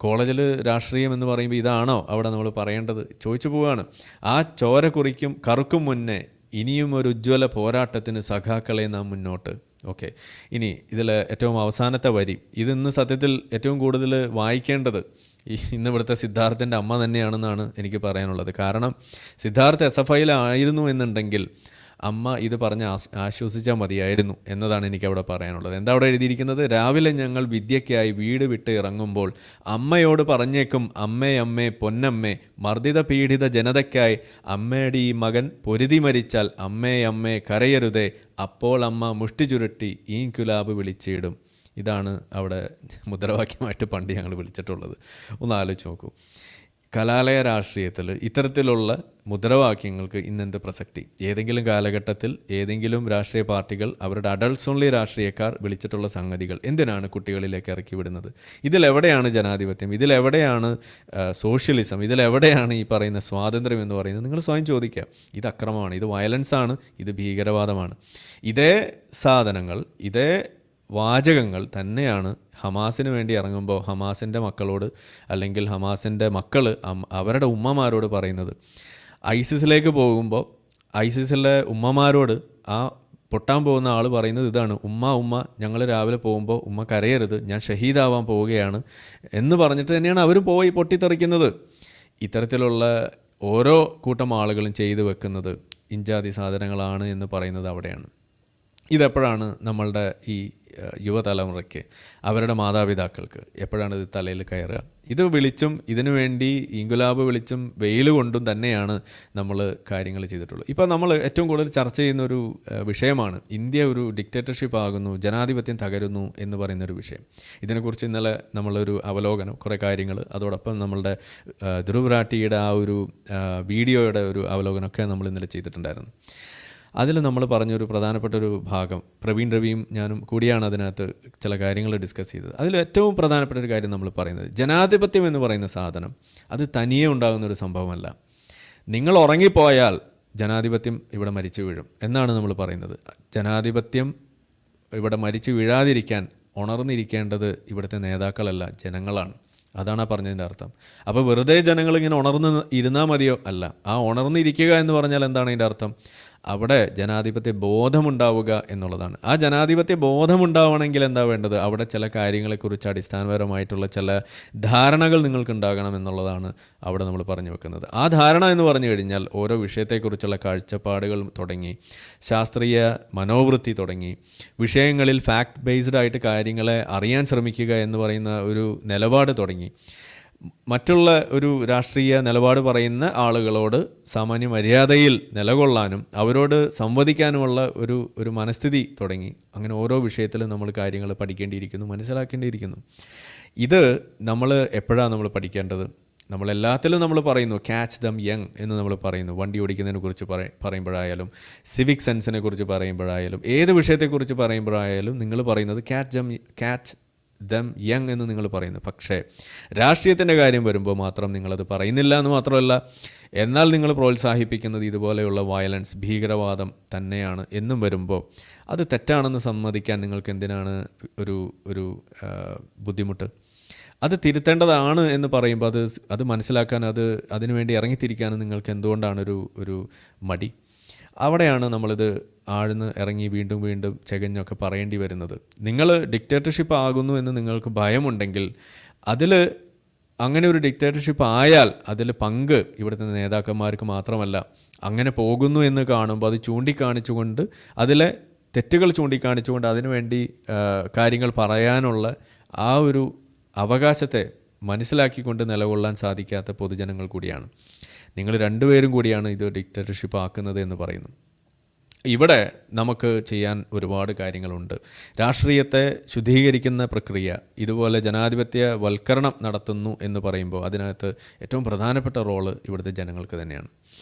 കോളേജിൽ രാഷ്ട്രീയം എന്ന് പറയുമ്പോൾ ഇതാണോ അവിടെ നമ്മൾ പറയേണ്ടത്? ചോദിച്ചു പോവുകയാണ്. ആ ചോര കറുക്കും മുന്നേ ഇനിയും ഒരു ഉജ്ജ്വല പോരാട്ടത്തിന് സഖാക്കളെ നാം മുന്നോട്ട്. ഓക്കെ, ഇനി ഇതിൽ ഏറ്റവും അവസാനത്തെ വരി, ഇതിന്ന് സത്യത്തിൽ ഏറ്റവും കൂടുതൽ വായിക്കേണ്ടത് ഇന്ന് ഇവിടുത്തെ സിദ്ധാർത്ഥൻ്റെ അമ്മ തന്നെയാണെന്നാണ് എനിക്ക് പറയാനുള്ളത്. കാരണം സിദ്ധാർത്ഥ് SFIയിലായിരുന്നു എന്നുണ്ടെങ്കിൽ അമ്മ ഇത് പറഞ്ഞ് ആശ്വസിച്ചാൽ മതിയായിരുന്നു എന്നതാണ് എനിക്കവിടെ പറയാനുള്ളത്. എന്താ അവിടെ എഴുതിയിരിക്കുന്നത്? രാവിലെ ഞങ്ങൾ വിദ്യയ്ക്കായി വീട് വിട്ട് ഇറങ്ങുമ്പോൾ അമ്മയോട് പറഞ്ഞേക്കും, അമ്മേ അമ്മേ പൊന്നമ്മേ, മർദ്ദിത പീഡിത ജനതയ്ക്കായി അമ്മയുടെ ഈ മകൻ പൊരുതി മരിച്ചാൽ അമ്മേ അമ്മേ കരയരുതേ, അപ്പോൾ അമ്മ മുഷ്ടി ചുരുട്ടി ഈ ഇൻകുലാബ് വിളിച്ചിടും. ഇതാണ് അവിടെ മുദ്രാവാക്യമായിട്ട് പണ്ട് ഞങ്ങൾ വിളിച്ചിട്ടുള്ളത്. ഒന്ന് ആലോചിച്ച് നോക്കൂ. കലാലയ രാഷ്ട്രീയത്തിൽ ഇത്തരത്തിലുള്ള മുദ്രാവാക്യങ്ങൾക്ക് ഇന്നെന്ത് പ്രസക്തി? ഏതെങ്കിലും കാലഘട്ടത്തിൽ ഏതെങ്കിലും രാഷ്ട്രീയ പാർട്ടികൾ അവരുടെ അഡൾട്ട്സ് ഓൺലി രാഷ്ട്രീയക്കാർ വിളിച്ചിട്ടുള്ള സംഗതികൾ എന്തിനാണ് കുട്ടികളിലേക്ക് ഇറക്കി വിടുന്നത്? ഇതിലെവിടെയാണ് ജനാധിപത്യം? ഇതിലെവിടെയാണ് സോഷ്യലിസം? ഇതിലെവിടെയാണ് ഈ പറയുന്ന സ്വാതന്ത്ര്യം എന്ന് പറയുന്നത്? നിങ്ങൾ സ്വയം ചോദിക്കുക. ഇത് അക്രമമാണ്, ഇത് വയലൻസാണ്, ഇത് ഭീകരവാദമാണ്. ഇതേ സാധനങ്ങൾ, ഇതേ വാചകങ്ങൾ തന്നെയാണ് ഹമാസിന് വേണ്ടി ഇറങ്ങുമ്പോൾ ഹമാസിൻ്റെ മക്കളോട് അല്ലെങ്കിൽ ഹമാസിൻ്റെ മക്കൾ അവരുടെ ഉമ്മമാരോട് പറയുന്നത്. ഐസിസിലേക്ക് പോകുമ്പോൾ ഐസിസിലെ ഉമ്മമാരോട് ആ പൊട്ടാൻ പോകുന്ന ആൾ പറയുന്നത് ഇതാണ്, ഉമ്മ ഞങ്ങൾ രാവിലെ പോകുമ്പോൾ ഉമ്മ കരയരുത്, ഞാൻ ഷഹീദാവാൻ പോവുകയാണ് എന്ന് പറഞ്ഞിട്ട് തന്നെയാണ് അവരും പോയി പൊട്ടിത്തെറിക്കുന്നത്. ഇത്തരത്തിലുള്ള ഓരോ കൂട്ടം ആളുകളും ചെയ്തു വെക്കുന്നത് ഇഞ്ചാതി സാധനങ്ങളാണ് എന്ന് പറയുന്നത് അവിടെയാണ്. ഇതെപ്പോഴാണ് നമ്മളുടെ ഈ യുവതലമുറയ്ക്ക്, അവരുടെ മാതാപിതാക്കൾക്ക് എപ്പോഴാണ് ഇത് തലയിൽ കയറുക? ഇത് വിളിച്ചും ഇതിനു വേണ്ടി ഇൻകുലാബ് വിളിച്ചും വെയിൽ കൊണ്ടും തന്നെയാണ് നമ്മൾ കാര്യങ്ങൾ ചെയ്തിട്ടുള്ളൂ. ഇപ്പോൾ നമ്മൾ ഏറ്റവും കൂടുതൽ ചർച്ച ചെയ്യുന്നൊരു വിഷയമാണ് ഇന്ത്യ ഒരു ഡിക്റ്റേറ്റർഷിപ്പ് ആകുന്നു, ജനാധിപത്യം തകരുന്നു എന്ന് പറയുന്നൊരു വിഷയം. ഇതിനെക്കുറിച്ച് ഇന്നലെ നമ്മളൊരു അവലോകനം, കുറേ കാര്യങ്ങൾ, അതോടൊപ്പം നമ്മളുടെ ധ്രുവ് റാട്ടിയുടെ ആ ഒരു വീഡിയോയുടെ ഒരു അവലോകനമൊക്കെ നമ്മൾ ഇന്നലെ ചെയ്തിട്ടുണ്ടായിരുന്നു. അതിൽ നമ്മൾ പറഞ്ഞൊരു പ്രധാനപ്പെട്ടൊരു ഭാഗം, പ്രവീൺ രവിയും ഞാനും കൂടിയാണ് അതിനകത്ത് ചില കാര്യങ്ങൾ ഡിസ്കസ് ചെയ്തത്. അതിൽ ഏറ്റവും പ്രധാനപ്പെട്ട ഒരു കാര്യം നമ്മൾ പറയുന്നത്, ജനാധിപത്യം എന്ന് പറയുന്ന സാധനം അത് തനിയെ ഉണ്ടാകുന്നൊരു സംഭവമല്ല. നിങ്ങൾ ഉറങ്ങിപ്പോയാൽ ജനാധിപത്യം ഇവിടെ മരിച്ചു വീഴും എന്നാണ് നമ്മൾ പറയുന്നത്. ജനാധിപത്യം ഇവിടെ മരിച്ചു വീഴാതിരിക്കാൻ ഉണർന്നിരിക്കേണ്ടത് ഇവിടുത്തെ നേതാക്കളല്ല, ജനങ്ങളാണ്. അതാണ് ആ പറഞ്ഞതിൻ്റെ അർത്ഥം. അപ്പോൾ വെറുതെ ജനങ്ങൾ ഇങ്ങനെ ഉണർന്ന് ഇരുന്നാൽ മതിയോ? അല്ല. ആ ഉണർന്നിരിക്കുക എന്ന് പറഞ്ഞാൽ എന്താണ് അതിൻ്റെ അർത്ഥം? അവിടെ ജനാധിപത്യ ബോധമുണ്ടാവുക എന്നുള്ളതാണ്. ആ ജനാധിപത്യ ബോധമുണ്ടാവണമെങ്കിൽ എന്താ വേണ്ടത്? അവിടെ ചില കാര്യങ്ങളെക്കുറിച്ച് അടിസ്ഥാനപരമായിട്ടുള്ള ചില ധാരണകൾ നിങ്ങൾക്കുണ്ടാകണം എന്നുള്ളതാണ് അവിടെ നമ്മൾ പറഞ്ഞു വെക്കുന്നത്. ആ ധാരണ എന്ന് പറഞ്ഞു കഴിഞ്ഞാൽ ഓരോ വിഷയത്തെക്കുറിച്ചുള്ള കാഴ്ചപ്പാടുകൾ തുടങ്ങി, ശാസ്ത്രീയ മനോവൃത്തി തുടങ്ങി, വിഷയങ്ങളിൽ ഫാക്ട് ബേസ്ഡ് ആയിട്ട് കാര്യങ്ങളെ അറിയാൻ ശ്രമിക്കുക എന്ന് പറയുന്ന ഒരു നിലപാട് തുടങ്ങി, മറ്റുള്ള ഒരു രാഷ്ട്രീയ നിലപാട് പറയുന്ന ആളുകളോട് സാമാന്യ മര്യാദയിൽ നിലകൊള്ളാനും അവരോട് സംവദിക്കാനുമുള്ള ഒരു മനസ്ഥിതി തുടങ്ങി. അങ്ങനെ ഓരോ വിഷയത്തിലും നമ്മൾ കാര്യങ്ങൾ പഠിക്കേണ്ടിയിരിക്കുന്നു, മനസ്സിലാക്കേണ്ടിയിരിക്കുന്നു. ഇത് നമ്മൾ എപ്പോഴാണ് നമ്മൾ പഠിക്കേണ്ടത്? നമ്മളെല്ലാത്തിലും നമ്മൾ പറയുന്നു ക്യാച്ച് ദം യങ് എന്ന് നമ്മൾ പറയുന്നു. വണ്ടി ഓടിക്കുന്നതിനെ കുറിച്ച് പറയുമ്പോഴായാലും, സിവിക് സെൻസിനെ കുറിച്ച് പറയുമ്പോഴായാലും, ഏത് വിഷയത്തെക്കുറിച്ച് പറയുമ്പോഴായാലും നിങ്ങൾ പറയുന്നത് ക്യാച്ച് ദം യങ് എന്ന് നിങ്ങൾ പറയുന്നു. പക്ഷേ രാഷ്ട്രീയത്തിൻ്റെ കാര്യം വരുമ്പോൾ മാത്രം നിങ്ങളത് പറയുന്നില്ല എന്ന് മാത്രമല്ല, എന്നാൽ നിങ്ങൾ പ്രോത്സാഹിപ്പിക്കുന്നത് ഇതുപോലെയുള്ള വയലൻസ്, ഭീകരവാദം തന്നെയാണ് എന്നും വരുമ്പോൾ അത് തെറ്റാണെന്ന് സമ്മതിക്കാൻ നിങ്ങൾക്ക് എന്തിനാണ് ഒരു ബുദ്ധിമുട്ട്? അത് തിരുത്തേണ്ടതാണ് എന്ന് പറയുമ്പോൾ അത് മനസ്സിലാക്കാൻ, അതിനുവേണ്ടി ഇറങ്ങിത്തിരിക്കാനും നിങ്ങൾക്ക് എന്തുകൊണ്ടാണ് ഒരു മടി? അവിടെയാണ് നമ്മളിത് ആഴ്ന്ന് ഇറങ്ങി വീണ്ടും വീണ്ടും ചകഞ്ഞൊക്കെ പറയേണ്ടി വരുന്നത്. നിങ്ങൾ ഡിക്റ്റേറ്റർഷിപ്പ് ആകുന്നു എന്ന് നിങ്ങൾക്ക് ഭയമുണ്ടെങ്കിൽ, അങ്ങനെ ഒരു ഡിക്റ്റേറ്റർഷിപ്പ് ആയാൽ അതിൽ പങ്ക് ഇവിടുത്തെ നേതാക്കന്മാർക്ക് മാത്രമല്ല. അങ്ങനെ പോകുന്നു എന്ന് കാണുമ്പോൾ അത് ചൂണ്ടിക്കാണിച്ചുകൊണ്ട്, അതിലെ തെറ്റുകൾ ചൂണ്ടിക്കാണിച്ചുകൊണ്ട് അതിനുവേണ്ടി കാര്യങ്ങൾ പറയാനുള്ള ആ ഒരു അവകാശത്തെ മനസ്സിലാക്കിക്കൊണ്ട് നിലകൊള്ളാൻ സാധിക്കാത്ത പൊതുജനങ്ങൾ കൂടിയാണ്. നിങ്ങൾ രണ്ടുപേരും കൂടിയാണ് ഇത് ഡിക്റ്റേറ്റർഷിപ്പ് ആക്കുന്നത് എന്ന് പറയുന്നു. ഇവിടെ നമുക്ക് ചെയ്യാൻ ഒരുപാട് കാര്യങ്ങളുണ്ട്. രാഷ്ട്രീയത്തെ ശുദ്ധീകരിക്കുന്ന പ്രക്രിയ, ഇതുപോലെ ജനാധിപത്യ വൽക്കരണം നടത്തുന്നു എന്ന് പറയുമ്പോൾ അതിനകത്ത് ഏറ്റവും പ്രധാനപ്പെട്ട റോള് ഇവിടുത്തെ ജനങ്ങൾക്ക് തന്നെയാണ്.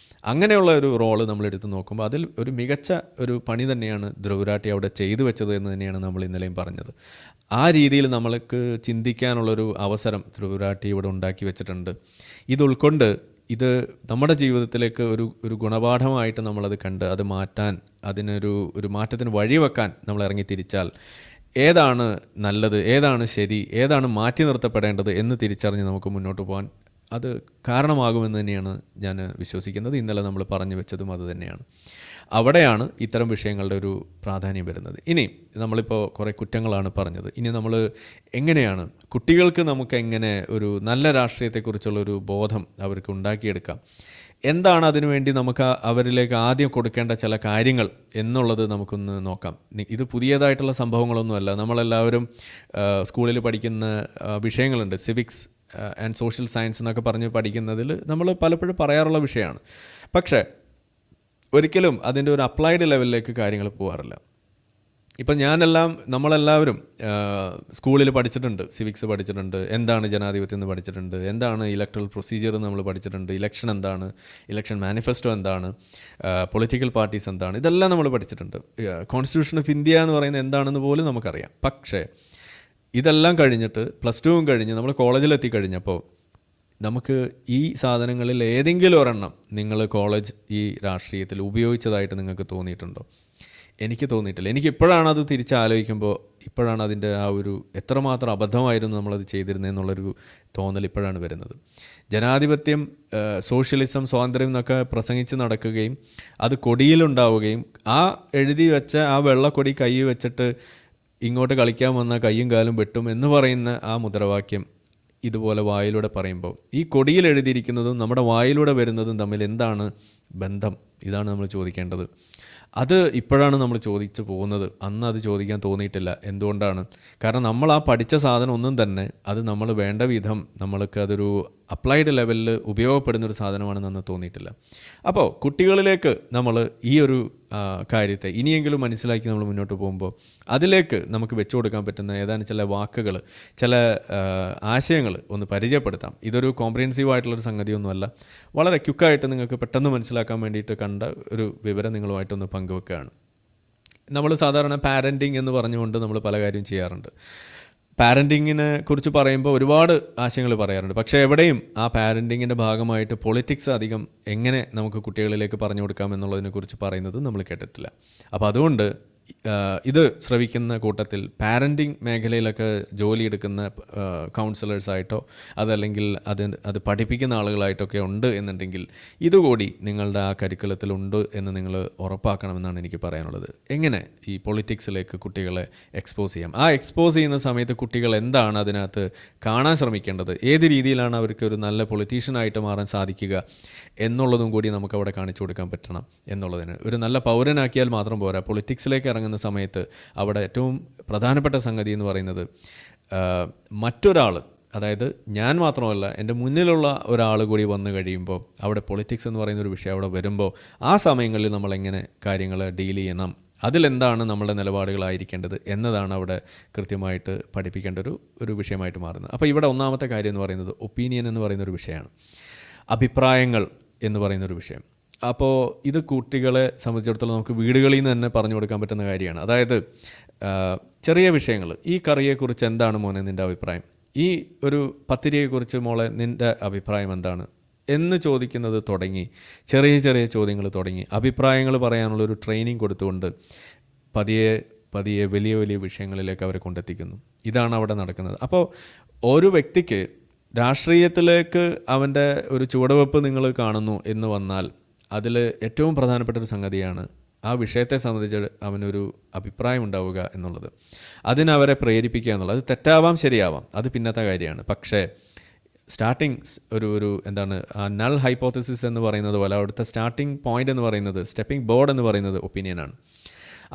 അങ്ങനെയുള്ള ഒരു റോള് നമ്മൾ എടുത്ത് നോക്കുമ്പോൾ അതിൽ ഒരു മികച്ച ഒരു പണി തന്നെയാണ് ധ്രുവരാട്ടി അവിടെ ചെയ്തു വെച്ചത് എന്ന് തന്നെയാണ് നമ്മൾ ഇന്നലെയും പറഞ്ഞത്. ആ രീതിയിൽ നമ്മൾക്ക് ചിന്തിക്കാനുള്ളൊരു അവസരം ധ്രുവരാട്ടി ഇവിടെ ഉണ്ടാക്കി വെച്ചിട്ടുണ്ട്. ഇത് ഉൾക്കൊണ്ട് ഇത് നമ്മുടെ ജീവിതത്തിലേക്ക് ഒരു ഗുണപാഠമായിട്ട് നമ്മളത് കണ്ട് അത് മാറ്റാൻ, ഒരു മാറ്റത്തിന് വഴിവെക്കാൻ നമ്മൾ ഇറങ്ങിത്തിരിച്ചാൽ ഏതാണ് നല്ലത്, ഏതാണ് ശരി, ഏതാണ് മാറ്റി നിർത്തപ്പെടേണ്ടത് എന്ന് തിരിച്ചറിഞ്ഞ് നമുക്ക് മുന്നോട്ട് പോകാൻ അത് കാരണമാകുമെന്ന് തന്നെയാണ് ഞാൻ വിശ്വസിക്കുന്നത്. ഇന്നലെ നമ്മൾ പറഞ്ഞു വെച്ചതും അത് തന്നെയാണ്. അവിടെയാണ് ഇത്തരം വിഷയങ്ങളുടെ ഒരു പ്രാധാന്യം വരുന്നത്. ഇനി നമ്മളിപ്പോൾ കുറേ കുറ്റങ്ങളാണ് പറഞ്ഞത്. ഇനി നമ്മൾ എങ്ങനെയാണ് കുട്ടികൾക്ക് നമുക്ക് എങ്ങനെ ഒരു നല്ല രാഷ്ട്രീയത്തെക്കുറിച്ചുള്ളൊരു ബോധം അവർക്ക് ഉണ്ടാക്കിയെടുക്കാം, എന്താണ് അതിനുവേണ്ടി നമുക്ക് അവരിലേക്ക് ആദ്യം കൊടുക്കേണ്ട ചില കാര്യങ്ങൾ എന്നുള്ളത് നമുക്കൊന്ന് നോക്കാം. ഇത് പുതിയതായിട്ടുള്ള സംഭവങ്ങളൊന്നുമല്ല. നമ്മളെല്ലാവരും സ്കൂളിൽ പഠിക്കുന്ന വിഷയങ്ങളുണ്ട്. സിവിക്സ് ആൻഡ് സോഷ്യൽ സയൻസ് എന്നൊക്കെ പറഞ്ഞ് പഠിക്കുന്നതിൽ നമ്മൾ പലപ്പോഴും പറയാറുള്ള വിഷയമാണ്. പക്ഷേ ഒരിക്കലും അതിൻ്റെ ഒരു അപ്ലൈഡ് ലെവലിലേക്ക് കാര്യങ്ങൾ പോകാറില്ല. ഇപ്പം നമ്മളെല്ലാവരും സ്കൂളിൽ പഠിച്ചിട്ടുണ്ട്, സിവിക്സ് പഠിച്ചിട്ടുണ്ട്, എന്താണ് ജനാധിപത്യം എന്ന് പഠിച്ചിട്ടുണ്ട്, എന്താണ് ഇലക്ട്രൽ പ്രൊസീജിയർ എന്ന് നമ്മൾ പഠിച്ചിട്ടുണ്ട്, ഇലക്ഷൻ എന്താണ്, ഇലക്ഷൻ മാനിഫെസ്റ്റോ എന്താണ്, പൊളിറ്റിക്കൽ പാർട്ടീസ് എന്താണ്, ഇതെല്ലാം നമ്മൾ പഠിച്ചിട്ടുണ്ട്. കോൺസ്റ്റിറ്റ്യൂഷൻ ഓഫ് ഇന്ത്യ എന്ന് പറയുന്നത് എന്താണെന്ന് പോലും നമുക്കറിയാം. പക്ഷേ ഇതെല്ലാം കഴിഞ്ഞിട്ട് +2 കഴിഞ്ഞ് നമ്മൾ കോളേജിലെത്തി കഴിഞ്ഞപ്പോൾ നമുക്ക് ഈ സാധനങ്ങളിൽ ഏതെങ്കിലും ഒരെണ്ണം നിങ്ങൾ കോളേജ് ഈ രാഷ്ട്രീയത്തിൽ ഉപയോഗിച്ചതായിട്ട് നിങ്ങൾക്ക് തോന്നിയിട്ടുണ്ടോ? എനിക്ക് തോന്നിയിട്ടില്ല. എനിക്കിപ്പോഴാണ് അത് തിരിച്ചാലോചിക്കുമ്പോൾ ഇപ്പോഴാണ് അതിൻ്റെ ആ ഒരു എത്രമാത്രം അബദ്ധമായിരുന്നു നമ്മളത് ചെയ്തിരുന്നതെന്നുള്ളൊരു തോന്നൽ ഇപ്പോഴാണ് വരുന്നത്. ജനാധിപത്യം, സോഷ്യലിസം, സ്വാതന്ത്ര്യം എന്നൊക്കെ പ്രസംഗിച്ച് നടക്കുകയും അത് കൊടിയിലുണ്ടാവുകയും ആ എഴുതി വെച്ച ആ വെള്ളക്കൊടി കൈ വെച്ചിട്ട് ഇങ്ങോട്ട് കളിക്കാൻ വന്ന കയ്യും കാലും വെട്ടും എന്ന് പറയുന്ന ആ മുദ്രാവാക്യം ഇതുപോലെ വായിലൂടെ പറയുമ്പോൾ ഈ കൊടിയിൽ എഴുതിയിരിക്കുന്നതും നമ്മുടെ വായിലൂടെ വരുന്നതും തമ്മിൽ എന്താണ് ബന്ധം? ഇതാണ് നമ്മൾ ചോദിക്കേണ്ടത്. അത് ഇപ്പോഴാണ് നമ്മൾ ചോദിച്ചു പോകുന്നത്. അന്ന് അത് ചോദിക്കാൻ തോന്നിയിട്ടില്ല. എന്തുകൊണ്ടാണ്? കാരണം നമ്മൾ ആ പഠിച്ച സാധനം ഒന്നും തന്നെ അത് നമ്മൾ വേണ്ട വിധം നമ്മൾക്ക് അതൊരു അപ്ലൈഡ് ലെവലിൽ ഉപയോഗപ്പെടുന്നൊരു സാധനമാണെന്ന് അന്ന് തോന്നിയിട്ടില്ല. അപ്പോൾ കുട്ടികളിലേക്ക് നമ്മൾ ഈ ഒരു കാര്യത്തെ ഇനിയെങ്കിലും മനസ്സിലാക്കി നമ്മൾ മുന്നോട്ട് പോകുമ്പോൾ അതിലേക്ക് നമുക്ക് വെച്ചു കൊടുക്കാൻ പറ്റുന്ന ഏതാനും ചില വാക്കുകൾ, ചില ആശയങ്ങൾ ഒന്ന് പരിചയപ്പെടുത്താം. ഇതൊരു കോംപ്രിഹെൻസീവ് ആയിട്ടുള്ളൊരു സംഗതിയൊന്നുമല്ല. വളരെ ക്വിക്കായിട്ട് നിങ്ങൾക്ക് പെട്ടെന്ന് മനസ്സിലാക്കാൻ വേണ്ടിയിട്ട് കണ്ട ഒരു വിവരം നിങ്ങളുമായിട്ടൊന്ന് പങ്കുവെക്കുകയാണ്. നമ്മൾ സാധാരണ പാരൻറ്റിങ് എന്ന് പറഞ്ഞുകൊണ്ട് നമ്മൾ പല കാര്യം ചെയ്യാറുണ്ട്. പാരൻറ്റിങ്ങിനെ കുറിച്ച് പറയുമ്പോൾ ഒരുപാട് ആശയങ്ങൾ പറയാറുണ്ട്. പക്ഷേ എവിടെയും ആ പാരൻറ്റിങ്ങിൻ്റെ ഭാഗമായിട്ട് പൊളിറ്റിക്സ് അധികം എങ്ങനെ നമുക്ക് കുട്ടികളിലേക്ക് പറഞ്ഞു കൊടുക്കാം എന്നുള്ളതിനെക്കുറിച്ച് പറയുന്നത് നമ്മൾ കേട്ടിട്ടില്ല. അപ്പോൾ അതുകൊണ്ട് ഇത് ശ്രവിക്കുന്ന കൂട്ടത്തിൽ പാരൻറ്റിങ് മേഖലയിലൊക്കെ ജോലിയെടുക്കുന്ന കൗൺസിലേഴ്സായിട്ടോ അതല്ലെങ്കിൽ അത് പഠിപ്പിക്കുന്ന ആളുകളായിട്ടൊക്കെ ഉണ്ട് എന്നുണ്ടെങ്കിൽ ഇതുകൂടി നിങ്ങളുടെ ആ കരിക്കുലത്തിലുണ്ട് എന്ന് നിങ്ങൾ ഉറപ്പാക്കണമെന്നാണ് എനിക്ക് പറയാനുള്ളത്. എങ്ങനെ ഈ പൊളിറ്റിക്സിലേക്ക് കുട്ടികളെ എക്സ്പോസ് ചെയ്യാം? ആ എക്സ്പോസ് ചെയ്യുന്ന സമയത്ത് കുട്ടികൾ എന്താണ് അതിനകത്ത് കാണാൻ ശ്രമിക്കേണ്ടത്, ഏത് രീതിയിലാണ് അവർക്ക് ഒരു നല്ല പൊളിറ്റീഷ്യനായിട്ട് മാറാൻ സാധിക്കുക എന്നുള്ളതും കൂടി നമുക്കവിടെ കാണിച്ചു കൊടുക്കാൻ പറ്റണം എന്നുള്ളതിന്. ഒരു നല്ല പൗരനാക്കിയാൽ മാത്രം പോരാ, പൊളിറ്റിക്സിലേക്ക് ഇറങ്ങുന്ന സമയത്ത് അവിടെ ഏറ്റവും പ്രധാനപ്പെട്ട സംഗതി എന്ന് പറയുന്നത് മറ്റൊരാൾ, അതായത് ഞാൻ മാത്രമല്ല എൻ്റെ മുന്നിലുള്ള ഒരാൾ കൂടി വന്നു കഴിയുമ്പോൾ അവിടെ പൊളിറ്റിക്സ് എന്ന് പറയുന്നൊരു വിഷയം അവിടെ വരുമ്പോൾ ആ സമയങ്ങളിൽ നമ്മൾ എങ്ങനെ കാര്യങ്ങൾ ഡീൽ ചെയ്യണം, അതിലെന്താണ് നമ്മളുടെ നിലപാടുകളായിരിക്കേണ്ടത് എന്നതാണ് അവിടെ കൃത്യമായിട്ട് പഠിപ്പിക്കേണ്ട ഒരു വിഷയമായിട്ട് മാറുന്നത്. അപ്പോൾ ഇവിടെ ഒന്നാമത്തെ കാര്യം എന്ന് പറയുന്നത് ഒപ്പീനിയൻ എന്ന് പറയുന്നൊരു വിഷയമാണ്, അഭിപ്രായങ്ങൾ എന്ന് പറയുന്നൊരു വിഷയം. അപ്പോൾ ഇത് കുട്ടികളെ സംബന്ധിച്ചിടത്തോളം നമുക്ക് വീടുകളിൽ നിന്ന് തന്നെ പറഞ്ഞു കൊടുക്കാൻ പറ്റുന്ന കാര്യമാണ്. അതായത് ചെറിയ വിഷയങ്ങൾ, ഈ കറിയെക്കുറിച്ച് എന്താണ് മോനെ നിൻ്റെ അഭിപ്രായം, ഈ ഒരു പത്തിരിയെക്കുറിച്ച് മോളെ നിൻ്റെ അഭിപ്രായം എന്താണ് എന്ന് ചോദിക്കുന്നത് തുടങ്ങി, ചെറിയ ചെറിയ ചോദ്യങ്ങൾ തുടങ്ങി അഭിപ്രായങ്ങൾ പറയാനുള്ളൊരു ട്രെയിനിങ് കൊടുത്തുകൊണ്ട് പതിയെ പതിയെ വലിയ വലിയ വിഷയങ്ങളിലേക്ക് അവരെ കൊണ്ടെത്തിക്കുന്നു. ഇതാണ് അവിടെ നടക്കുന്നത്. അപ്പോൾ ഒരു വ്യക്തിക്ക് രാഷ്ട്രീയത്തിലേക്ക് അവൻ്റെ ഒരു ചുവടുവെപ്പ് നിങ്ങൾ കാണുന്നു എന്ന് വന്നാൽ അതിൽ ഏറ്റവും പ്രധാനപ്പെട്ട ഒരു സംഗതിയാണ് ആ വിഷയത്തെ സംബന്ധിച്ച് അവനൊരു അഭിപ്രായം ഉണ്ടാവുക എന്നുള്ളത്, അതിനവരെ പ്രേരിപ്പിക്കുക എന്നുള്ളത്. അത് തെറ്റാവാം ശരിയാവാം, അത് പിന്നത്തെ കാര്യമാണ്. പക്ഷേ സ്റ്റാർട്ടിങ് ഒരു എന്താണ് ആ നൾ ഹൈപ്പോത്തസിസ് എന്ന് പറയുന്നത് പോലെ അവിടുത്തെ സ്റ്റാർട്ടിംഗ് പോയിൻ്റ് എന്ന് പറയുന്നത്, സ്റ്റെപ്പിംഗ് ബോർഡ് എന്ന് പറയുന്നത് ഒപ്പീനിയനാണ്.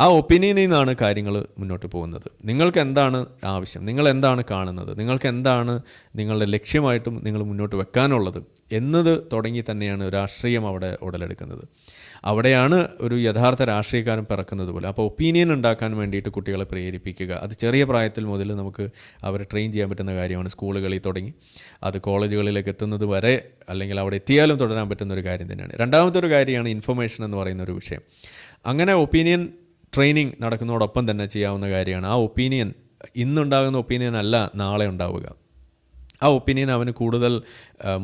ആ ഒപ്പീനിയനിൽ നിന്നാണ് കാര്യങ്ങൾ മുന്നോട്ട് പോകുന്നത്. നിങ്ങൾക്ക് എന്താണ് ആവശ്യം, നിങ്ങൾ എന്താണ് കാണുന്നത്, നിങ്ങൾക്ക് എന്താണ് നിങ്ങളുടെ ലക്ഷ്യമായിട്ടും നിങ്ങൾ മുന്നോട്ട് വെക്കാനുള്ളത് എന്നത് തുടങ്ങി തന്നെയാണ് രാഷ്ട്രീയം അവിടെ ഉടലെടുക്കുന്നത്. അവിടെയാണ് ഒരു യഥാർത്ഥ രാഷ്ട്രീയക്കാരൻ പിറക്കുന്നത് പോലെ. അപ്പോൾ ഒപ്പീനിയൻ ഉണ്ടാക്കാൻ വേണ്ടിയിട്ട് കുട്ടികളെ പ്രേരിപ്പിക്കുക, അത് ചെറിയ പ്രായത്തിൽ മുതൽ നമുക്ക് അവരെ ട്രെയിൻ ചെയ്യാൻ പറ്റുന്ന കാര്യമാണ്. സ്കൂളുകളിൽ തുടങ്ങി അത് കോളേജുകളിലേക്ക് എത്തുന്നത് വരെ, അല്ലെങ്കിൽ അവിടെ എത്തിയാലും തുടരാൻ പറ്റുന്ന ഒരു കാര്യം തന്നെയാണ്. രണ്ടാമത്തെ ഒരു കാര്യമാണ് ഇൻഫർമേഷൻ എന്ന് പറയുന്ന ഒരു വിഷയം. അങ്ങനെ ഒപ്പീനിയൻ ട്രെയിനിങ് നടക്കുന്നതോടൊപ്പം തന്നെ ചെയ്യാവുന്ന കാര്യമാണ് ആ ഒപ്പീനിയൻ, ഇന്നുണ്ടാകുന്ന ഒപ്പീനിയൻ അല്ല നാളെ ഉണ്ടാവുക. ആ ഒപ്പീനിയൻ അവന് കൂടുതൽ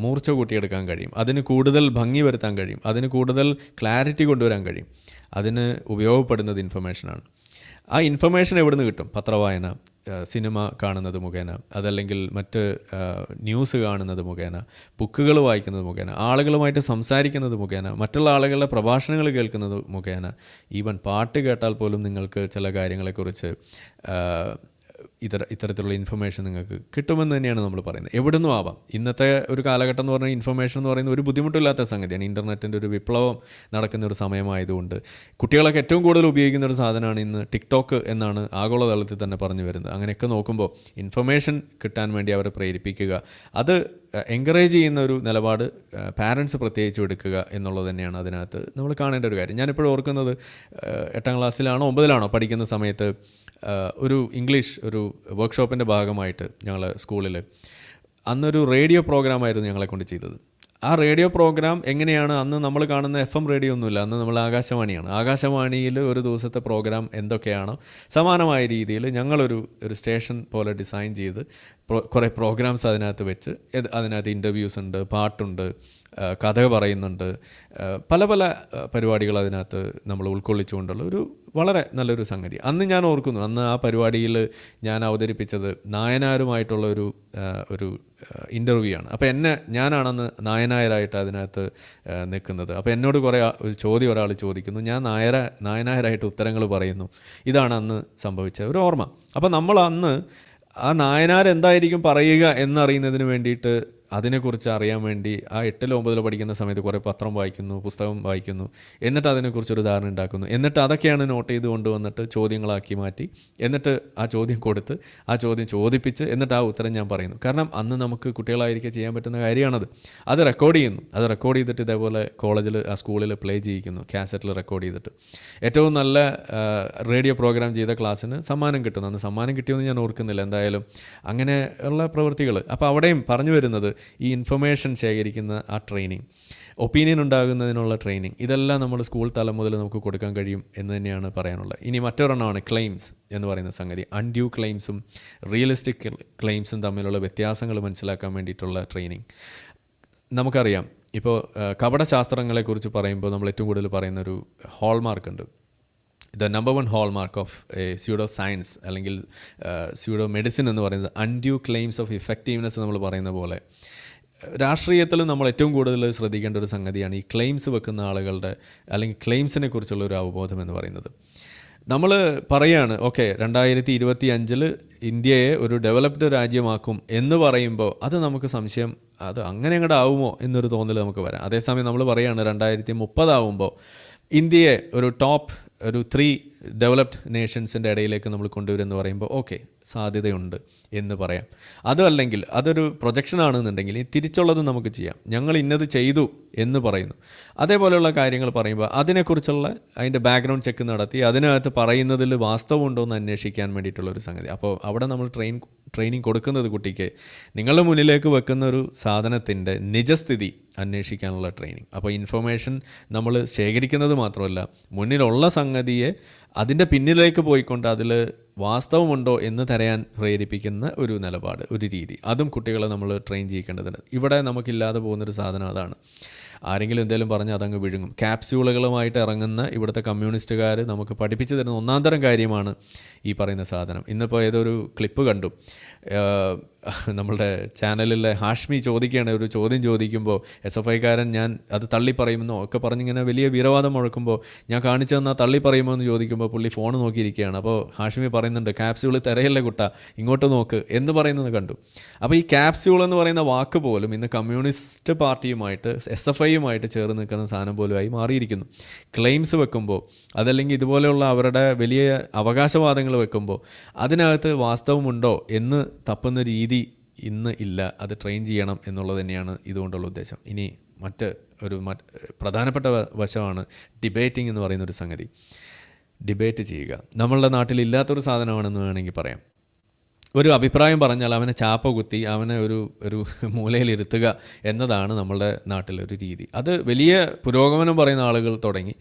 മൂർച്ച കൂട്ടിയെടുക്കാൻ കഴിയും, അതിന് കൂടുതൽ ഭംഗി വരുത്താൻ കഴിയും, അതിന് കൂടുതൽ ക്ലാരിറ്റി കൊണ്ടുവരാൻ കഴിയും. അതിന് ഉപയോഗപ്പെടുന്നത് ഇൻഫർമേഷനാണ്. ആ ഇൻഫർമേഷൻ എവിടെ നിന്ന് കിട്ടും? പത്രവായന, സിനിമ കാണുന്നത് മുഖേന, അതല്ലെങ്കിൽ മറ്റ് ന്യൂസ് കാണുന്നത് മുഖേന, ബുക്കുകൾ വായിക്കുന്നത് മുഖേന, ആളുകളുമായിട്ട് സംസാരിക്കുന്നത് മുഖേന, മറ്റുള്ള ആളുകളുടെ പ്രഭാഷണങ്ങൾ കേൾക്കുന്നത് മുഖേന, ഈവൻ പാട്ട് കേട്ടാൽ പോലും നിങ്ങൾക്ക് ചില കാര്യങ്ങളെക്കുറിച്ച് ഇത്തരത്തിലുള്ള ഇൻഫർമേഷൻ നിങ്ങൾക്ക് കിട്ടുമെന്ന് തന്നെയാണ് നമ്മൾ പറയുന്നത്. എവിടെ നിന്നും ആവാം. ഇന്നത്തെ ഒരു കാലഘട്ടം എന്ന് പറഞ്ഞാൽ ഇൻഫർമേഷൻ എന്ന് പറയുന്നത് ഒരു ബുദ്ധിമുട്ടില്ലാത്ത സംഗതിയാണ്. ഇൻ്റർനെറ്റിൻ്റെ ഒരു വിപ്ലവം നടക്കുന്ന ഒരു സമയമായതുകൊണ്ട് കുട്ടികളൊക്കെ ഏറ്റവും കൂടുതൽ ഉപയോഗിക്കുന്ന ഒരു സാധനമാണ് ഇന്ന് ടിക്ടോക്ക് എന്നാണ് ആഗോളതലത്തിൽ തന്നെ പറഞ്ഞു വരുന്നത്. അങ്ങനെയൊക്കെ നോക്കുമ്പോൾ ഇൻഫർമേഷൻ കിട്ടാൻ വേണ്ടി അവരെ പ്രേരിപ്പിക്കുക, അത് എൻകറേജ് ചെയ്യുന്ന ഒരു നിലപാട് പാരൻസ് പ്രത്യേകിച്ചും എടുക്കുക എന്നുള്ളത് തന്നെയാണ് അതിനകത്ത് നമ്മൾ കാണേണ്ട ഒരു കാര്യം. ഞാനിപ്പോഴും ഓർക്കുന്നത് 8ാം ക്ലാസ്സിലാണോ 9ലാണോ പഠിക്കുന്ന സമയത്ത് ഒരു ഇംഗ്ലീഷ് ഒരു വർക്ക്ഷോപ്പിൻ്റെ ഭാഗമായിട്ട് ഞങ്ങൾ സ്കൂളിൽ അന്നൊരു റേഡിയോ പ്രോഗ്രാമായിരുന്നു ഞങ്ങളെ കൊണ്ട് ചെയ്തത്. ആ റേഡിയോ പ്രോഗ്രാം എങ്ങനെയാണ്, അന്ന് നമ്മൾ കാണുന്ന FM റേഡിയോ ഒന്നുമില്ല, അന്ന് നമ്മൾ ആകാശവാണിയാണ്. ആകാശവാണിയിൽ ഒരു ദിവസത്തെ പ്രോഗ്രാം എന്തൊക്കെയാണോ സമാനമായ രീതിയിൽ ഞങ്ങളൊരു സ്റ്റേഷൻ പോലെ ഡിസൈൻ ചെയ്ത് കുറേ പ്രോഗ്രാംസ് അതിനകത്ത് വെച്ച്, അതിനകത്ത് ഇൻ്റർവ്യൂസ് ഉണ്ട്, പാട്ടുണ്ട്, കഥ പറയുന്നുണ്ട്, പല പല പരിപാടികൾ അതിനകത്ത് നമ്മൾ ഉൾക്കൊള്ളിച്ചുകൊണ്ടുള്ള ഒരു വളരെ നല്ലൊരു സംഗതി. അന്ന് ഞാൻ ഓർക്കുന്നു, അന്ന് ആ പരിപാടിയിൽ ഞാൻ അവതരിപ്പിച്ചത് നായനാരുമായിട്ടുള്ള ഒരു ഇൻ്റർവ്യൂ ആണ്. അപ്പോൾ ഞാനാണന്ന് നായനായരായിട്ട് അതിനകത്ത് നിൽക്കുന്നത്. അപ്പോൾ എന്നോട് ഒരു ചോദ്യം ഒരാൾ ചോദിക്കുന്നു, ഞാൻ നായനായരായിട്ട് ഉത്തരങ്ങൾ പറയുന്നു. ഇതാണ് അന്ന് സംഭവിച്ച ഒരു ഓർമ്മ. അപ്പോൾ നമ്മൾ അന്ന് ആ നായനാരെന്തായിരിക്കും പറയുക എന്നറിയുന്നതിന് വേണ്ടിയിട്ട്, അതിനെക്കുറിച്ച് അറിയാൻ വേണ്ടി ആ 8ലോ 9ലോ പഠിക്കുന്ന സമയത്ത് കുറേ പത്രം വായിക്കുന്നു, പുസ്തകം വായിക്കുന്നു, എന്നിട്ട് അതിനെക്കുറിച്ചൊരു ധാരണ ഉണ്ടാക്കുന്നു, എന്നിട്ട് അതൊക്കെയാണ് നോട്ട് ചെയ്ത് കൊണ്ടുവന്നിട്ട് ചോദ്യങ്ങളാക്കി മാറ്റി, എന്നിട്ട് ആ ചോദ്യം കൊടുത്ത് ആ ചോദ്യം ചോദിപ്പിച്ച് എന്നിട്ട് ആ ഉത്തരം ഞാൻ പറയുന്നു. കാരണം അന്ന് നമുക്ക് കുട്ടികളായിരിക്കും ചെയ്യാൻ പറ്റുന്ന കാര്യമാണത്. അത് റെക്കോർഡ് ചെയ്യുന്നു, അത് റെക്കോർഡ് ചെയ്തിട്ട് ഇതേപോലെ കോളേജിൽ ആ സ്കൂളിൽ പ്ലേ ചെയ്യിക്കുന്നു, കാസറ്റിൽ റെക്കോർഡ് ചെയ്തിട്ട്. ഏറ്റവും നല്ല റേഡിയോ പ്രോഗ്രാം ചെയ്ത ക്ലാസ്സിന് സമ്മാനം കിട്ടുന്നു. അന്ന് സമ്മാനം കിട്ടിയെന്ന് ഞാൻ ഓർക്കുന്നില്ല, എന്തായാലും അങ്ങനെ ഉള്ള പ്രവൃത്തികൾ. അപ്പോൾ അവിടെയും പറഞ്ഞു വരുന്നത് ഈ ഇൻഫർമേഷൻ ശേഖരിക്കുന്ന ആ ട്രെയിനിങ്, ഒപ്പീനിയൻ ഉണ്ടാകുന്നതിനുള്ള ട്രെയിനിങ്, ഇതെല്ലാം നമ്മൾ സ്കൂൾ തലം മുതൽ നമുക്ക് കൊടുക്കാൻ കഴിയും എന്ന് തന്നെയാണ് പറയാനുള്ളത്. ഇനി മറ്റൊരെണ്ണമാണ് ക്ലെയിംസ് എന്ന് പറയുന്ന സംഗതി. അൺഡ്യൂ ക്ലെയിംസും റിയലിസ്റ്റിക് ക്ലെയിംസും തമ്മിലുള്ള വ്യത്യാസങ്ങൾ മനസ്സിലാക്കാൻ വേണ്ടിയിട്ടുള്ള ട്രെയിനിങ്. നമുക്കറിയാം, ഇപ്പോൾ കപടശാസ്ത്രങ്ങളെക്കുറിച്ച് പറയുമ്പോൾ നമ്മൾ ഏറ്റവും കൂടുതൽ പറയുന്നൊരു ഹോൾമാർക്ക് ഉണ്ട്. The number one whole mark of pseudo science അല്ലെങ്കിൽ സ്യൂഡോ മെഡിസിൻ എന്ന് പറയുന്നത് അൺഡ്യൂ ക്ലെയിംസ് ഓഫ് ഇഫക്റ്റീവ്നെസ് നമ്മൾ പറയുന്ന പോലെ രാഷ്ട്രീയത്തിൽ നമ്മൾ ഏറ്റവും കൂടുതൽ ശ്രദ്ധിക്കേണ്ട ഒരു സംഗതിയാണ് ഈ ക്ലെയിംസ് വെക്കുന്ന ആളുകളുടെ അല്ലെങ്കിൽ ക്ലെയിംസിനെ കുറിച്ചുള്ള ഒരു അവബോധം എന്ന് പറയുന്നത്. നമ്മൾ പറയാണ് ഓക്കെ 2025 ഇന്ത്യയെ ഒരു ഡെവലപ്ഡ് രാജ്യമാക്കും എന്ന് പറയുമ്പോൾ അത് നമുക്ക് സംശയം, അത് അങ്ങനെ അങ്ങോട്ട് ആവുമോ എന്നൊരു തോന്നൽ നമുക്ക് വരാം. അതേസമയം നമ്മൾ പറയുകയാണ് 2030 ആവുമ്പോൾ ഇന്ത്യയെ ഒരു ടോപ്പ് ഒരു 3 ഡെവലപ്ഡ് നേഷൻസിൻ്റെ ഇടയിലേക്ക് നമ്മൾ കൊണ്ടുവരുമെന്ന് പറയുമ്പോൾ ഓക്കെ സാധ്യതയുണ്ട് എന്ന് പറയാം. അതല്ലെങ്കിൽ അതൊരു പ്രൊജക്ഷൻ ആണെന്നുണ്ടെങ്കിൽ തിരിച്ചുള്ളത് നമുക്ക് ചെയ്യാം, ഞങ്ങൾ ഇന്നത് ചെയ്തു എന്ന് പറയുന്നു. അതേപോലെയുള്ള കാര്യങ്ങൾ പറയുമ്പോൾ അതിനെക്കുറിച്ചുള്ള അതിൻ്റെ ബാക്ക്ഗ്രൗണ്ട് ചെക്ക് നടത്തി അതിനകത്ത് പറയുന്നതിൽ വാസ്തവമുണ്ടോ എന്ന് അന്വേഷിക്കാൻ വേണ്ടിയിട്ടുള്ളൊരു സംഗതി. അപ്പോൾ അവിടെ നമ്മൾ ട്രെയിനിങ് കൊടുക്കുന്നത് കുട്ടിക്ക് നിങ്ങളുടെ മുന്നിലേക്ക് വെക്കുന്ന ഒരു സാധനത്തിൻ്റെ നിജസ്ഥിതി അന്വേഷിക്കാനുള്ള ട്രെയിനിങ്. അപ്പോൾ ഇൻഫർമേഷൻ നമ്മൾ ശേഖരിക്കുന്നത് മാത്രമല്ല, മുന്നിലുള്ള സംഗതിയെ അതിൻ്റെ പിന്നിലേക്ക് പോയിക്കൊണ്ട് അതിൽ വാസ്തവമുണ്ടോ എന്ന് തരയാൻ പ്രേരിപ്പിക്കുന്ന ഒരു നിലപാട്, ഒരു രീതി, അതും കുട്ടികളെ നമ്മൾ ട്രെയിൻ ചെയ്യിക്കേണ്ടതുണ്ട്. ഇവിടെ നമുക്കില്ലാതെ പോകുന്നൊരു സാധനം അതാണ്. ആരെങ്കിലും എന്തെങ്കിലും പറഞ്ഞാൽ അതങ്ങ് വിഴുങ്ങും. ക്യാപ്സ്യൂളുകളുമായിട്ട് ഇറങ്ങുന്ന ഇവിടുത്തെ കമ്മ്യൂണിസ്റ്റുകാർ നമുക്ക് പഠിപ്പിച്ചു തരുന്ന ഒന്നാം തരം കാര്യമാണ് ഈ പറയുന്ന സാധനം. ഇന്നിപ്പോൾ ഏതൊരു ക്ലിപ്പ് കണ്ടു, നമ്മളുടെ ചാനലിലെ ഹാഷ്മി ചോദിക്കുകയാണ്, ഒരു ചോദ്യം ചോദിക്കുമ്പോൾ SFIക്കാരൻ ഞാൻ അത് തള്ളിപ്പറയുമെന്നോ ഒക്കെ പറഞ്ഞിങ്ങനെ വലിയ വീരവാദം മുഴക്കുമ്പോൾ ഞാൻ കാണിച്ചു തന്നാൽ തള്ളിപ്പറയുമോ എന്ന് ചോദിക്കുമ്പോൾ പുള്ളി ഫോൺ നോക്കിയിരിക്കുകയാണ്. അപ്പോൾ ഹാഷ്മി പറയുന്നുണ്ട് ക്യാപ്സ്യൂൾ തിരയല്ലേ കുട്ട ഇങ്ങോട്ട് നോക്ക് എന്ന് പറയുന്നത് കണ്ടു. അപ്പോൾ ഈ ക്യാപ്സ്യൂൾ എന്ന് പറയുന്ന വാക്ക് പോലും ഇന്ന് കമ്മ്യൂണിസ്റ്റ് പാർട്ടിയുമായിട്ട് SFIയുമായിട്ട് ചേർന്ന് നിൽക്കുന്ന സാധനം പോലുമായി മാറിയിരിക്കുന്നു. ക്ലെയിംസ് വെക്കുമ്പോൾ അതല്ലെങ്കിൽ ഇതുപോലെയുള്ള അവരുടെ വലിയ അവകാശവാദങ്ങൾ വെക്കുമ്പോൾ അതിനകത്ത് വാസ്തവമുണ്ടോ എന്ന് തപ്പുന്ന രീതി ഇന്ന് ഇല്ല. അത് ട്രെയിൻ ചെയ്യണം എന്നുള്ളത് തന്നെയാണ് ഇതുകൊണ്ടുള്ള ഉദ്ദേശം. ഇനി പ്രധാനപ്പെട്ട വശമാണ് ഡിബേറ്റിംഗ് എന്ന് പറയുന്നൊരു സംഗതി. ഡിബേറ്റ് ചെയ്യുക നമ്മളുടെ നാട്ടിൽ ഇല്ലാത്തൊരു സാധനമാണെന്ന് വേണമെങ്കിൽ പറയാം. ഒരു അഭിപ്രായം പറഞ്ഞാൽ അവനെ ചാപ്പ കുത്തി അവനെ ഒരു മൂലയിലിരുത്തുക എന്നതാണ് നമ്മളുടെ നാട്ടിലൊരു രീതി. അത് വലിയ പുരോഗമനം പറയുന്ന ആളുകൾ തുടങ്ങി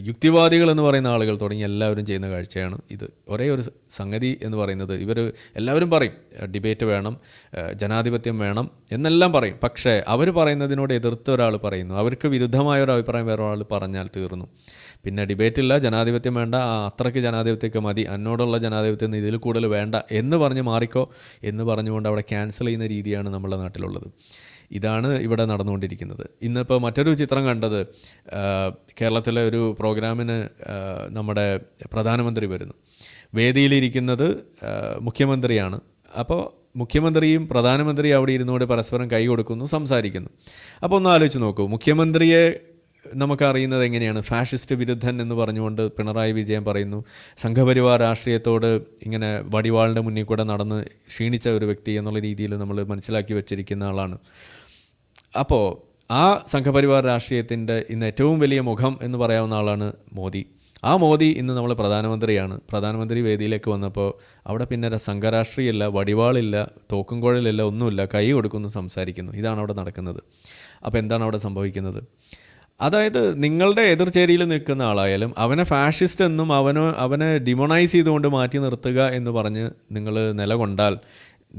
യുക്തിവാദികൾ എന്ന് പറയുന്ന ആളുകൾ തുടങ്ങി എല്ലാവരും ചെയ്യുന്ന കാഴ്ചയാണ് ഇത്. ഒരേ ഒരു സംഗതി എന്ന് പറയുന്നത് ഇവർ എല്ലാവരും പറയും ഡിബേറ്റ് വേണം, ജനാധിപത്യം വേണം എന്നെല്ലാം പറയും. പക്ഷേ അവർ പറയുന്നതിനോട് എതിർത്ത് ഒരാൾ പറയുന്നു, അവർക്ക് വിരുദ്ധമായ ഒരു അഭിപ്രായം വേറെ ഒരാൾ പറഞ്ഞാൽ തീർന്നു. പിന്നെ ഡിബേറ്റില്ല, ജനാധിപത്യം വേണ്ട, അത്രയ്ക്ക് ജനാധിപത്യമൊക്കെ മതി, എന്നോടുള്ള ജനാധിപത്യം ഇതിൽ കൂടുതൽ വേണ്ട എന്ന് പറഞ്ഞ് മാറിക്കോ എന്ന് പറഞ്ഞുകൊണ്ട് അവിടെ ക്യാൻസൽ ചെയ്യുന്ന രീതിയാണ് നമ്മുടെ നാട്ടിലുള്ളത്. ഇതാണ് ഇവിടെ നടന്നുകൊണ്ടിരിക്കുന്നത്. ഇന്നിപ്പോൾ മറ്റൊരു ചിത്രം കണ്ടത്, കേരളത്തിലെ ഒരു പ്രോഗ്രാമിന് നമ്മുടെ പ്രധാനമന്ത്രി വരുന്നു, വേദിയിലിരിക്കുന്നത് മുഖ്യമന്ത്രിയാണ്. അപ്പോൾ മുഖ്യമന്ത്രിയും പ്രധാനമന്ത്രിയും അവിടെ ഇരുന്നുകൊണ്ട് പരസ്പരം കൈ കൊടുക്കുന്നു, സംസാരിക്കുന്നു. അപ്പോൾ ഒന്ന് ആലോചിച്ച് നോക്കൂ, മുഖ്യമന്ത്രിയെ നമുക്കറിയുന്നത് എങ്ങനെയാണ്, ഫാഷിസ്റ്റ് വിരുദ്ധൻ എന്ന് പറഞ്ഞുകൊണ്ട് പിണറായി വിജയൻ പറയുന്നു. സംഘപരിവാർ രാഷ്ട്രീയത്തോട് ഇങ്ങനെ വടിവാളിൻ്റെ മുന്നിൽ കൂടെ നടന്ന് ക്ഷീണിച്ച ഒരു വ്യക്തി എന്നുള്ള രീതിയിൽ നമ്മൾ മനസ്സിലാക്കി വെച്ചിരിക്കുന്ന ആളാണ്. അപ്പോൾ ആ സംഘപരിവാർ രാഷ്ട്രീയത്തിൻ്റെ ഇന്ന് ഏറ്റവും വലിയ മുഖം എന്ന് പറയാവുന്ന ആളാണ് മോദി. ആ മോദി ഇന്ന് നമ്മൾ പ്രധാനമന്ത്രിയാണ്. പ്രധാനമന്ത്രി വേദിയിലേക്ക് വന്നപ്പോൾ അവിടെ പിന്നെ സംഘരാഷ്ട്രീയമില്ല, വടിവാളില്ല, തോക്കും കുഴലില്ല, ഒന്നുമില്ല, കൈ കൊടുക്കുന്നു, സംസാരിക്കുന്നു. ഇതാണ് അവിടെ നടക്കുന്നത്. അപ്പോൾ എന്താണ് അവിടെ സംഭവിക്കുന്നത്? അതായത് നിങ്ങളുടെ എതിർചേരിയിൽ നിൽക്കുന്ന ആളായാലും അവനെ ഫാഷിസ്റ്റ് എന്നും അവനെ ഡിമോണൈസ് ചെയ്തുകൊണ്ട് മാറ്റി നിർത്തുക എന്ന് പറഞ്ഞ് നിങ്ങൾ നിലകൊണ്ടാൽ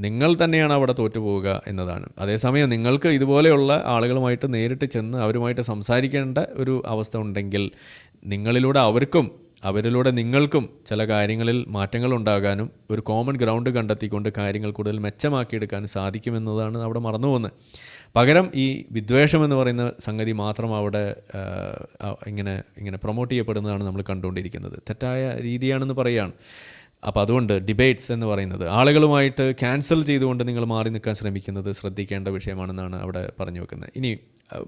നിങ്ങൾ തന്നെയാണ് അവിടെ തോറ്റുപോവുക എന്നതാണ്. അതേസമയം നിങ്ങൾക്ക് ഇതുപോലെയുള്ള ആളുകളുമായിട്ട് നേരിട്ട് ചെന്ന് അവരുമായിട്ട് സംസാരിക്കേണ്ട ഒരു അവസ്ഥ ഉണ്ടെങ്കിൽ നിങ്ങളിലൂടെ അവർക്കും അവരിലൂടെ നിങ്ങൾക്കും ചില കാര്യങ്ങളിൽ മാറ്റങ്ങൾ ഉണ്ടാകാനും ഒരു കോമൺ ഗ്രൗണ്ട് കണ്ടെത്തിക്കൊണ്ട് കാര്യങ്ങൾ കൂടുതൽ മെച്ചമാക്കിയെടുക്കാനും സാധിക്കുമെന്നതാണ് അവിടെ മറന്നു പോകുന്നത്. പകരം ഈ വിദ്വേഷം എന്ന് പറയുന്ന സംഗതി മാത്രം അവിടെ ഇങ്ങനെ പ്രൊമോട്ട് ചെയ്യപ്പെടുന്നതാണ് നമ്മൾ കണ്ടുകൊണ്ടിരിക്കുന്നത്. തെറ്റായ രീതിയാണെന്ന് പറയുകയാണ്. അപ്പോൾ അതുകൊണ്ട് ഡിബേറ്റ്സ് എന്ന് പറയുന്നത് ആളുകളുമായിട്ട് ക്യാൻസൽ ചെയ്തുകൊണ്ട് നിങ്ങൾ മാറി നിൽക്കാൻ ശ്രമിക്കുന്നത് ശ്രദ്ധിക്കേണ്ട വിഷയമാണെന്നാണ് അവിടെ പറഞ്ഞു വെക്കുന്നത്. ഇനി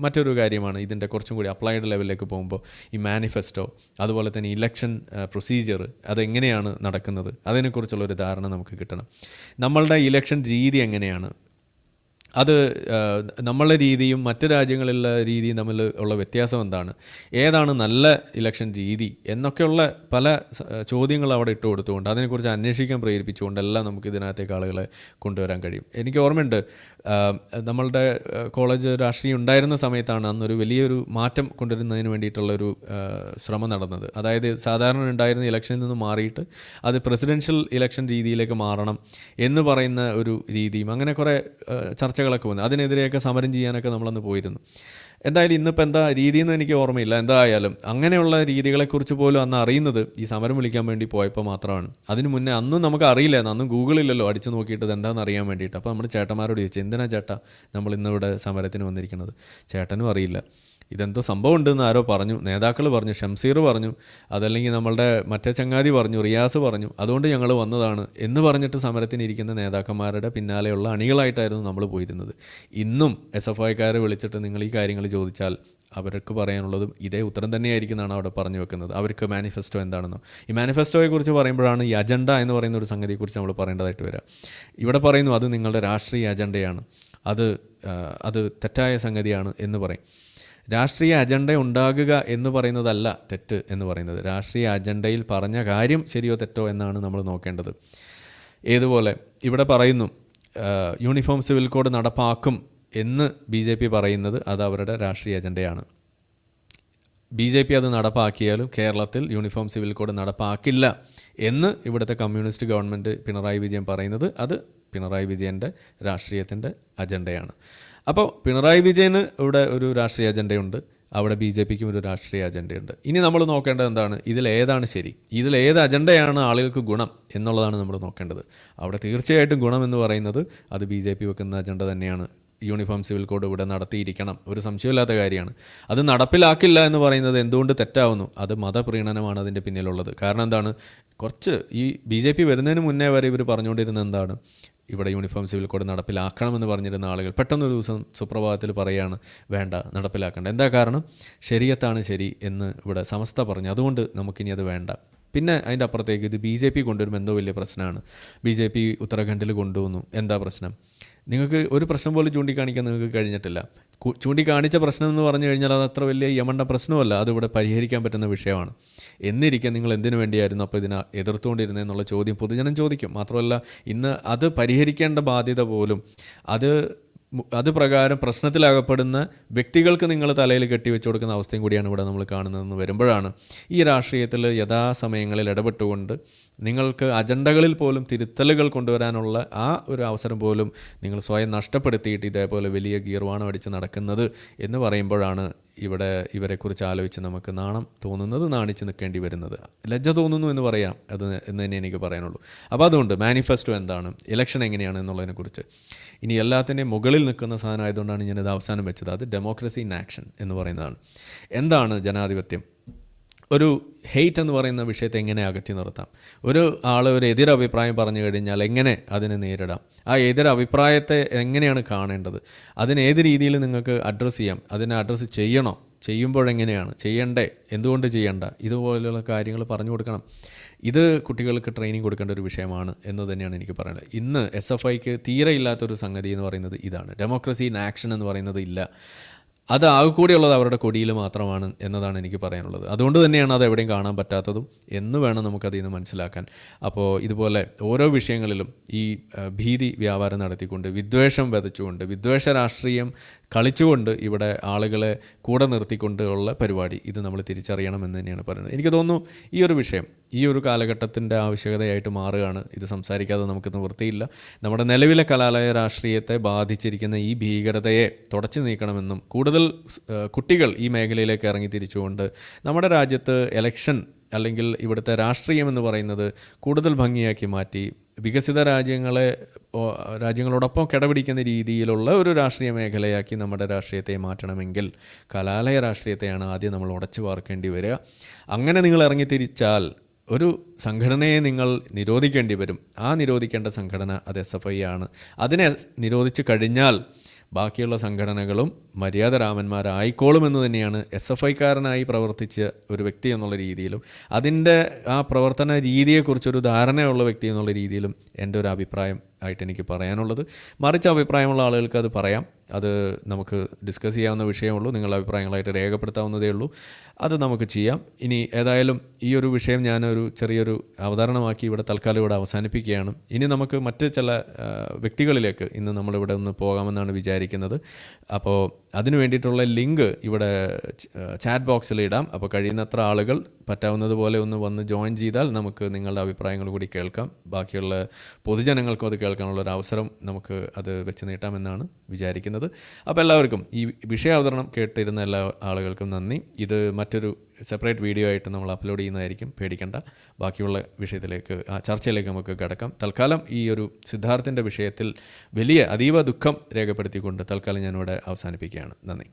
മറ്റൊരു കാര്യമാണ് ഇതിൻ്റെ കുറച്ചും കൂടി അപ്ലൈഡ് ലെവലിലേക്ക് പോകുമ്പോൾ ഈ മാനിഫെസ്റ്റോ, അതുപോലെ തന്നെ ഇലക്ഷൻ പ്രൊസീജിയർ അതെങ്ങനെയാണ് നടക്കുന്നത് അതിനെക്കുറിച്ചുള്ളൊരു ധാരണ നമുക്ക് കിട്ടണം. നമ്മളുടെ ഇലക്ഷൻ രീതി എങ്ങനെയാണ്, അത് നമ്മളുടെ രീതിയും മറ്റ് രാജ്യങ്ങളിലുള്ള രീതിയും തമ്മിൽ ഉള്ള വ്യത്യാസം എന്താണ്, ഏതാണ് നല്ല ഇലക്ഷൻ രീതി എന്നൊക്കെയുള്ള പല ചോദ്യങ്ങൾ അവിടെ ഇട്ട് കൊടുത്തുകൊണ്ട് അതിനെക്കുറിച്ച് അന്വേഷിക്കാൻ പ്രേരിപ്പിച്ചുകൊണ്ടെല്ലാം നമുക്ക് ഇതിനകത്തേക്ക് ആളുകളെ കൊണ്ടുവരാൻ കഴിയും. എനിക്ക് ഓർമ്മയുണ്ട്, നമ്മളുടെ കോളേജ് രാഷ്ട്രീയം ഉണ്ടായിരുന്ന സമയത്താണ് അന്നൊരു വലിയൊരു മാറ്റം കൊണ്ടുവരുന്നതിന് വേണ്ടിയിട്ടുള്ളൊരു ശ്രമം നടന്നത്. അതായത് സാധാരണ ഉണ്ടായിരുന്ന ഇലക്ഷനിൽ നിന്ന് മാറിയിട്ട് അത് പ്രസിഡൻഷ്യൽ ഇലക്ഷൻ രീതിയിലേക്ക് മാറണം എന്ന് പറയുന്ന ഒരു രീതിയും അങ്ങനെ കുറേ ചർച്ചകൾ ചർച്ചകളൊക്കെ വന്നു. അതിനെതിരെയൊക്കെ സമരം ചെയ്യാനൊക്കെ നമ്മളന്ന് പോയിരുന്നു. എന്തായാലും ഇന്നിപ്പോൾ എന്താ രീതിയെന്ന് എനിക്ക് ഓർമ്മയില്ല. എന്തായാലും അങ്ങനെയുള്ള രീതികളെക്കുറിച്ച് പോലും അന്ന് അറിയുന്നത് ഈ സമരം വിളിക്കാൻ വേണ്ടി പോയപ്പോൾ മാത്രമാണ്. അതിന് മുന്നേ അന്നും നമുക്ക് അറിയില്ലായിരുന്നു. അന്നും ഗൂഗിളില്ലല്ലോ അടിച്ചു നോക്കിയിട്ട് എന്താണെന്ന് അറിയാൻ വേണ്ടിയിട്ട്. അപ്പോൾ നമ്മൾ ചേട്ടന്മാരോട് ചോദിച്ചു, എന്തിനാ ചേട്ടാ നമ്മൾ ഇന്നിവിടെ സമരത്തിന് വന്നിരിക്കുന്നത്? ചേട്ടനും അറിയില്ല. ഇതെന്തോ സംഭവം ഉണ്ടെന്ന് ആരോ പറഞ്ഞു, നേതാക്കൾ പറഞ്ഞു, ഷംസീർ പറഞ്ഞു, അതല്ലെങ്കിൽ നമ്മളുടെ മറ്റേ ചങ്ങാതി പറഞ്ഞു, റിയാസ് പറഞ്ഞു, അതുകൊണ്ട് ഞങ്ങൾ വന്നതാണ് എന്ന് പറഞ്ഞിട്ട് സമരത്തിനിരിക്കുന്ന നേതാക്കന്മാരുടെ പിന്നാലെയുള്ള അണികളായിട്ടായിരുന്നു നമ്മൾ പോയിരുന്നത്. ഇന്നും SFIക്കാരെ വിളിച്ചിട്ട് നിങ്ങൾ ഈ കാര്യങ്ങൾ ചോദിച്ചാൽ അവർക്ക് പറയാനുള്ളതും ഇതേ ഉത്തരം തന്നെയായിരിക്കും എന്നാണ് അവിടെ പറഞ്ഞു വെക്കുന്നത്. അവർക്ക് മാനിഫെസ്റ്റോ എന്താണെന്നോ. ഈ മാനിഫെസ്റ്റോയെക്കുറിച്ച് പറയുമ്പോഴാണ് ഈ അജണ്ട എന്ന് പറയുന്ന ഒരു സംഗതിയെക്കുറിച്ച് നമ്മൾ പറയേണ്ടതായിട്ട് വരിക. ഇവിടെ പറയുന്നു അത് നിങ്ങളുടെ രാഷ്ട്രീയ അജണ്ടയാണ്, അത് തെറ്റായ സംഗതിയാണ് എന്ന് പറയും. രാഷ്ട്രീയ അജണ്ട ഉണ്ടാകുക എന്ന് പറയുന്നതല്ല തെറ്റ് എന്ന് പറയുന്നത്. രാഷ്ട്രീയ അജണ്ടയിൽ പറഞ്ഞ കാര്യം ശരിയോ തെറ്റോ എന്നാണ് നമ്മൾ നോക്കേണ്ടത്. ഏതുപോലെ ഇവിടെ പറയുന്നു യൂണിഫോം സിവിൽ കോഡ് നടപ്പാക്കും എന്ന് BJP പറയുന്നത് അത് അവരുടെ രാഷ്ട്രീയ അജണ്ടയാണ്. BJP അത് നടപ്പാക്കിയാലും കേരളത്തിൽ യൂണിഫോം സിവിൽ കോഡ് നടപ്പാക്കില്ല എന്ന് ഇവിടുത്തെ കമ്മ്യൂണിസ്റ്റ് ഗവൺമെൻറ് പിണറായി വിജയൻ പറയുന്നത് അത് പിണറായി വിജയൻ്റെ രാഷ്ട്രീയത്തിൻ്റെ അജണ്ടയാണ്. അപ്പോൾ പിണറായി വിജയന് ഇവിടെ ഒരു രാഷ്ട്രീയ അജണ്ടയുണ്ട്, അവിടെ BJPക്കും ഒരു രാഷ്ട്രീയ അജണ്ടയുണ്ട്. ഇനി നമ്മൾ നോക്കേണ്ടത് എന്താണ്? ഇതിലേതാണ് ശരി, ഇതിലേത് അജണ്ടയാണ് ആളുകൾക്ക് ഗുണം എന്നുള്ളതാണ് നമ്മൾ നോക്കേണ്ടത്. അവിടെ തീർച്ചയായിട്ടും ഗുണം എന്ന് പറയുന്നത് അത് BJP വെക്കുന്ന അജണ്ട തന്നെയാണ്. യൂണിഫോം സിവിൽ കോഡ് ഇവിടെ നടത്തിയിരിക്കണം, ഒരു സംശയമില്ലാത്ത കാര്യമാണ്. അത് നടപ്പിലാക്കില്ല എന്ന് പറയുന്നത് എന്തുകൊണ്ട് തെറ്റാവുന്നു? അത് മതപ്രീണനമാണ് അതിൻ്റെ പിന്നിലുള്ളത്. കാരണം എന്താണ്? കുറച്ച് ഈ BJP വരുന്നതിന് മുന്നേ വരെ ഇവർ പറഞ്ഞുകൊണ്ടിരുന്നത് എന്താണ്? ഇവിടെ യൂണിഫോം സിവിൽ കോഡ് നടപ്പിലാക്കണമെന്ന് പറഞ്ഞിരുന്ന ആളുകൾ പെട്ടെന്നൊരു ദിവസം സുപ്രഭാതത്തിൽ പറയുകയാണ് വേണ്ട, നടപ്പിലാക്കേണ്ട. എന്താ കാരണം? ശരീഅത്താണ് ശരി എന്ന് ഇവിടെ സമസ്ത പറഞ്ഞു, അതുകൊണ്ട് നമുക്കിനി അത് വേണ്ട. പിന്നെ അതിൻ്റെ അപ്പുറത്തേക്ക് ഇത് BJP കൊണ്ടുവരുമ്പോൾ എന്തോ വലിയ പ്രശ്നമാണ്. BJP ഉത്തരാഖണ്ഡിൽ കൊണ്ടുവന്നു, എന്താ പ്രശ്നം? നിങ്ങൾക്ക് ഒരു പ്രശ്നം പോലും ചൂണ്ടിക്കാണിക്കാൻ നിങ്ങൾക്ക് കഴിഞ്ഞിട്ടില്ല. ചൂണ്ടിക്കാണിച്ച പ്രശ്നം എന്ന് പറഞ്ഞു കഴിഞ്ഞാൽ അത് അത്ര വലിയ യമണ്ട പ്രശ്നമല്ല, അതിവിടെ പരിഹരിക്കാൻ പറ്റുന്ന വിഷയമാണ്. എന്നിരിക്കാൻ നിങ്ങൾ എന്തിനു വേണ്ടിയായിരുന്നു അപ്പോൾ ഇതിനെ എതിർത്തുകൊണ്ടിരുന്നതെന്നുള്ള ചോദ്യം പൊതുജനം ചോദിക്കും. മാത്രമല്ല ഇന്ന് അത് പരിഹരിക്കേണ്ട ബാധ്യത പോലും അത് പ്രകാരം പ്രശ്നത്തിലകപ്പെടുന്ന വ്യക്തികൾക്ക് നിങ്ങൾ തലയിൽ കെട്ടിവെച്ച് കൊടുക്കുന്ന അവസ്ഥയും കൂടിയാണ് ഇവിടെ നമ്മൾ കാണുന്നതെന്ന് വരുമ്പോഴാണ് ഈ രാഷ്ട്രീയത്തിൽ യഥാസമയങ്ങളിൽ ഇടപെട്ടുകൊണ്ട് നിങ്ങൾക്ക് അജണ്ടകളിൽ പോലും തിരുത്തലുകൾ കൊണ്ടുവരാനുള്ള ആ ഒരു അവസരം പോലും നിങ്ങൾ സ്വയം നഷ്ടപ്പെടുത്തിയിട്ട് ഇതേപോലെ വലിയ ഗീർവാണം അടിച്ച് നടക്കുന്നത് എന്ന് പറയുമ്പോഴാണ് ഇവിടെ ഇവരെക്കുറിച്ച് ആലോചിച്ച് നമുക്ക് നാണം തോന്നുന്നത്, നാണിച്ച് നിൽക്കേണ്ടി വരുന്നത്. ലജ്ജ തോന്നുന്നു എന്ന് പറയാം, അത് എന്ന് തന്നെ എനിക്ക് പറയാനുള്ളൂ. അപ്പോൾ അതുകൊണ്ട് മാനിഫെസ്റ്റോ എന്താണ്, ഇലക്ഷൻ എങ്ങനെയാണ് എന്നുള്ളതിനെക്കുറിച്ച് ഇനി എല്ലാത്തിൻ്റെയും മുകളിൽ നിൽക്കുന്ന സാധനം ആയതുകൊണ്ടാണ് ഞാനിത് അവസാനം വെച്ചത്. അത് ഡെമോക്രസി ഇൻ ആക്ഷൻ എന്ന് പറയുന്നതാണ്. എന്താണ് ജനാധിപത്യം? ഒരു ഹെയ്റ്റ് എന്ന് പറയുന്ന വിഷയത്തെ എങ്ങനെ അകറ്റി നിർത്താം? ഒരു ആൾ ഒരു എതിരഭിപ്രായം പറഞ്ഞു കഴിഞ്ഞാൽ എങ്ങനെ അതിനെ നേരിടാം? ആ എതിരഭിപ്രായത്തെ എങ്ങനെയാണ് കാണേണ്ടത്? അതിന് ഏത് രീതിയിൽ നിങ്ങൾക്ക് അഡ്രസ്സ് ചെയ്യാം? അതിനെ അഡ്രസ്സ് ചെയ്യണോ? ചെയ്യുമ്പോഴെങ്ങനെയാണ് ചെയ്യണ്ടേ? എന്തുകൊണ്ട് ചെയ്യണ്ട? ഇതുപോലെയുള്ള കാര്യങ്ങൾ പറഞ്ഞു കൊടുക്കണം. ഇത് കുട്ടികൾക്ക് ട്രെയിനിങ് കൊടുക്കേണ്ട ഒരു വിഷയമാണ് എന്ന് തന്നെയാണ് എനിക്ക് പറയുന്നത്. ഇന്ന് SFIക്ക് തീരെ ഇല്ലാത്തൊരു സംഗതി എന്ന് പറയുന്നത് ഇതാണ്. ഡെമോക്രസി ഇൻ ആക്ഷൻ എന്ന് പറയുന്നത് ഇല്ല. അത് ആകെ കൂടിയുള്ളത് അവരുടെ കൊടിയിൽ മാത്രമാണ് എന്നതാണ് എനിക്ക് പറയാനുള്ളത്. അതുകൊണ്ട് തന്നെയാണ് അത് എവിടെയും കാണാൻ പറ്റാത്തതും എന്ന് വേണം നമുക്കതിൽ നിന്ന് മനസ്സിലാക്കാൻ. അപ്പോൾ ഇതുപോലെ ഓരോ വിഷയങ്ങളിലും ഈ ഭീതി വ്യാപാരം നടത്തിക്കൊണ്ട് വിദ്വേഷം വിതച്ചുകൊണ്ട് വിദ്വേഷ രാഷ്ട്രീയം കളിച്ചുകൊണ്ട് ഇവിടെ ആളുകളെ കൂടെ നിർത്തിക്കൊണ്ട് ഉള്ള പരിപാടി ഇത് നമ്മൾ തിരിച്ചറിയണമെന്ന് തന്നെയാണ് പറയുന്നത്. എനിക്ക് തോന്നുന്നു ഈ ഒരു വിഷയം ഈ ഒരു കാലഘട്ടത്തിൻ്റെ ആവശ്യകതയായിട്ട് മാറുകയാണ്. ഇത് സംസാരിക്കാതെ നമുക്ക് നിവൃത്തിയില്ല. നമ്മുടെ നിലവിലെ കലാലയ രാഷ്ട്രീയത്തെ ബാധിച്ചിരിക്കുന്ന ഈ ഭീകരതയെ തുടച്ചു നീക്കണമെന്നും കൂടുതൽ കുട്ടികൾ ഈ മേഖലയിലേക്ക് ഇറങ്ങി തിരിച്ചുകൊണ്ട് നമ്മുടെ രാജ്യത്ത് എലക്ഷൻ അല്ലെങ്കിൽ ഇവിടുത്തെ രാഷ്ട്രീയം എന്ന് പറയുന്നത് കൂടുതൽ ഭംഗിയാക്കി മാറ്റി വികസിത രാജ്യങ്ങളോടൊപ്പം കിടപിടിക്കുന്ന രീതിയിലുള്ള ഒരു രാഷ്ട്രീയ മേഖലയാക്കി നമ്മുടെ രാഷ്ട്രീയത്തെ മാറ്റണമെങ്കിൽ കലാലയ രാഷ്ട്രീയത്തെയാണ് ആദ്യം നമ്മൾ ഉടച്ചു വാർക്കേണ്ടി വരിക. അങ്ങനെ നിങ്ങൾ ഇറങ്ങിത്തിരിച്ചാൽ ഒരു സംഘടനയെ നിങ്ങൾ നിരോധിക്കേണ്ടി വരും. ആ നിരോധിക്കേണ്ട സംഘടന അത് SFI ആണ്. അതിനെ നിരോധിച്ചു കഴിഞ്ഞാൽ ബാക്കിയുള്ള സംഘടനകളും മര്യാദരാമന്മാരായിക്കോളുമെന്ന് തന്നെയാണ് SFIക്കാരനായി പ്രവർത്തിച്ച ഒരു വ്യക്തി എന്നുള്ള രീതിയിലും അതിൻ്റെ ആ പ്രവർത്തന രീതിയെക്കുറിച്ചൊരു ധാരണയുള്ള വ്യക്തി എന്നുള്ള രീതിയിലും എൻ്റെ ഒരു അഭിപ്രായം ആയിട്ട് എനിക്ക് പറയാനുള്ളത്. മറിച്ച് അഭിപ്രായമുള്ള ആളുകൾക്ക് അത് പറയാം, അത് നമുക്ക് ഡിസ്കസ് ചെയ്യാവുന്ന വിഷയമുള്ളൂ. നിങ്ങളുടെ അഭിപ്രായങ്ങളായിട്ട് രേഖപ്പെടുത്താവുന്നതേ ഉള്ളൂ. അത് നമുക്ക് ചെയ്യാം. ഇനി ഏതായാലും ഈ ഒരു വിഷയം ഞാനൊരു ചെറിയൊരു അവതരണമാക്കി ഇവിടെ തൽക്കാലം ഇവിടെ അവസാനിപ്പിക്കുകയാണ്. ഇനി നമുക്ക് മറ്റ് ചില വ്യക്തികളിലേക്ക് ഇന്ന് നമ്മളിവിടെ ഒന്ന് പോകാമെന്നാണ് വിചാരിക്കുന്നത്. അപ്പോൾ അതിന് വേണ്ടിയിട്ടുള്ള ലിങ്ക് ഇവിടെ ചാറ്റ് ബോക്സിൽ ഇടാം. അപ്പോൾ കഴിയുന്നത്ര ആളുകൾ പറ്റാവുന്നത് പോലെ ഒന്ന് വന്ന് ജോയിൻ ചെയ്താൽ നമുക്ക് നിങ്ങളുടെ അഭിപ്രായങ്ങൾ കൂടി കേൾക്കാം. ബാക്കിയുള്ള പൊതുജനങ്ങൾക്കും അത് കേൾക്കാം. കേൾക്കാനുള്ള ഒരു അവസരം നമുക്ക് അത് വെച്ച് നീട്ടാമെന്നാണ് വിചാരിക്കുന്നത്. അപ്പോൾ എല്ലാവർക്കും ഈ വിഷയാവതരണം കേട്ടിരുന്ന എല്ലാ ആളുകൾക്കും നന്ദി. ഇത് മറ്റൊരു സെപ്പറേറ്റ് വീഡിയോ ആയിട്ട് നമ്മൾ അപ്ലോഡ് ചെയ്യുന്നതായിരിക്കും, പേടിക്കേണ്ട. ബാക്കിയുള്ള വിഷയത്തിലേക്ക്, ആ ചർച്ചയിലേക്ക് നമുക്ക് കിടക്കാം. തൽക്കാലം ഈ ഒരു സിദ്ധാർത്ഥിൻ്റെ വിഷയത്തിൽ അതീവ ദുഃഖം രേഖപ്പെടുത്തിക്കൊണ്ട് തൽക്കാലം ഞാനിവിടെ അവസാനിപ്പിക്കുകയാണ്. നന്ദി.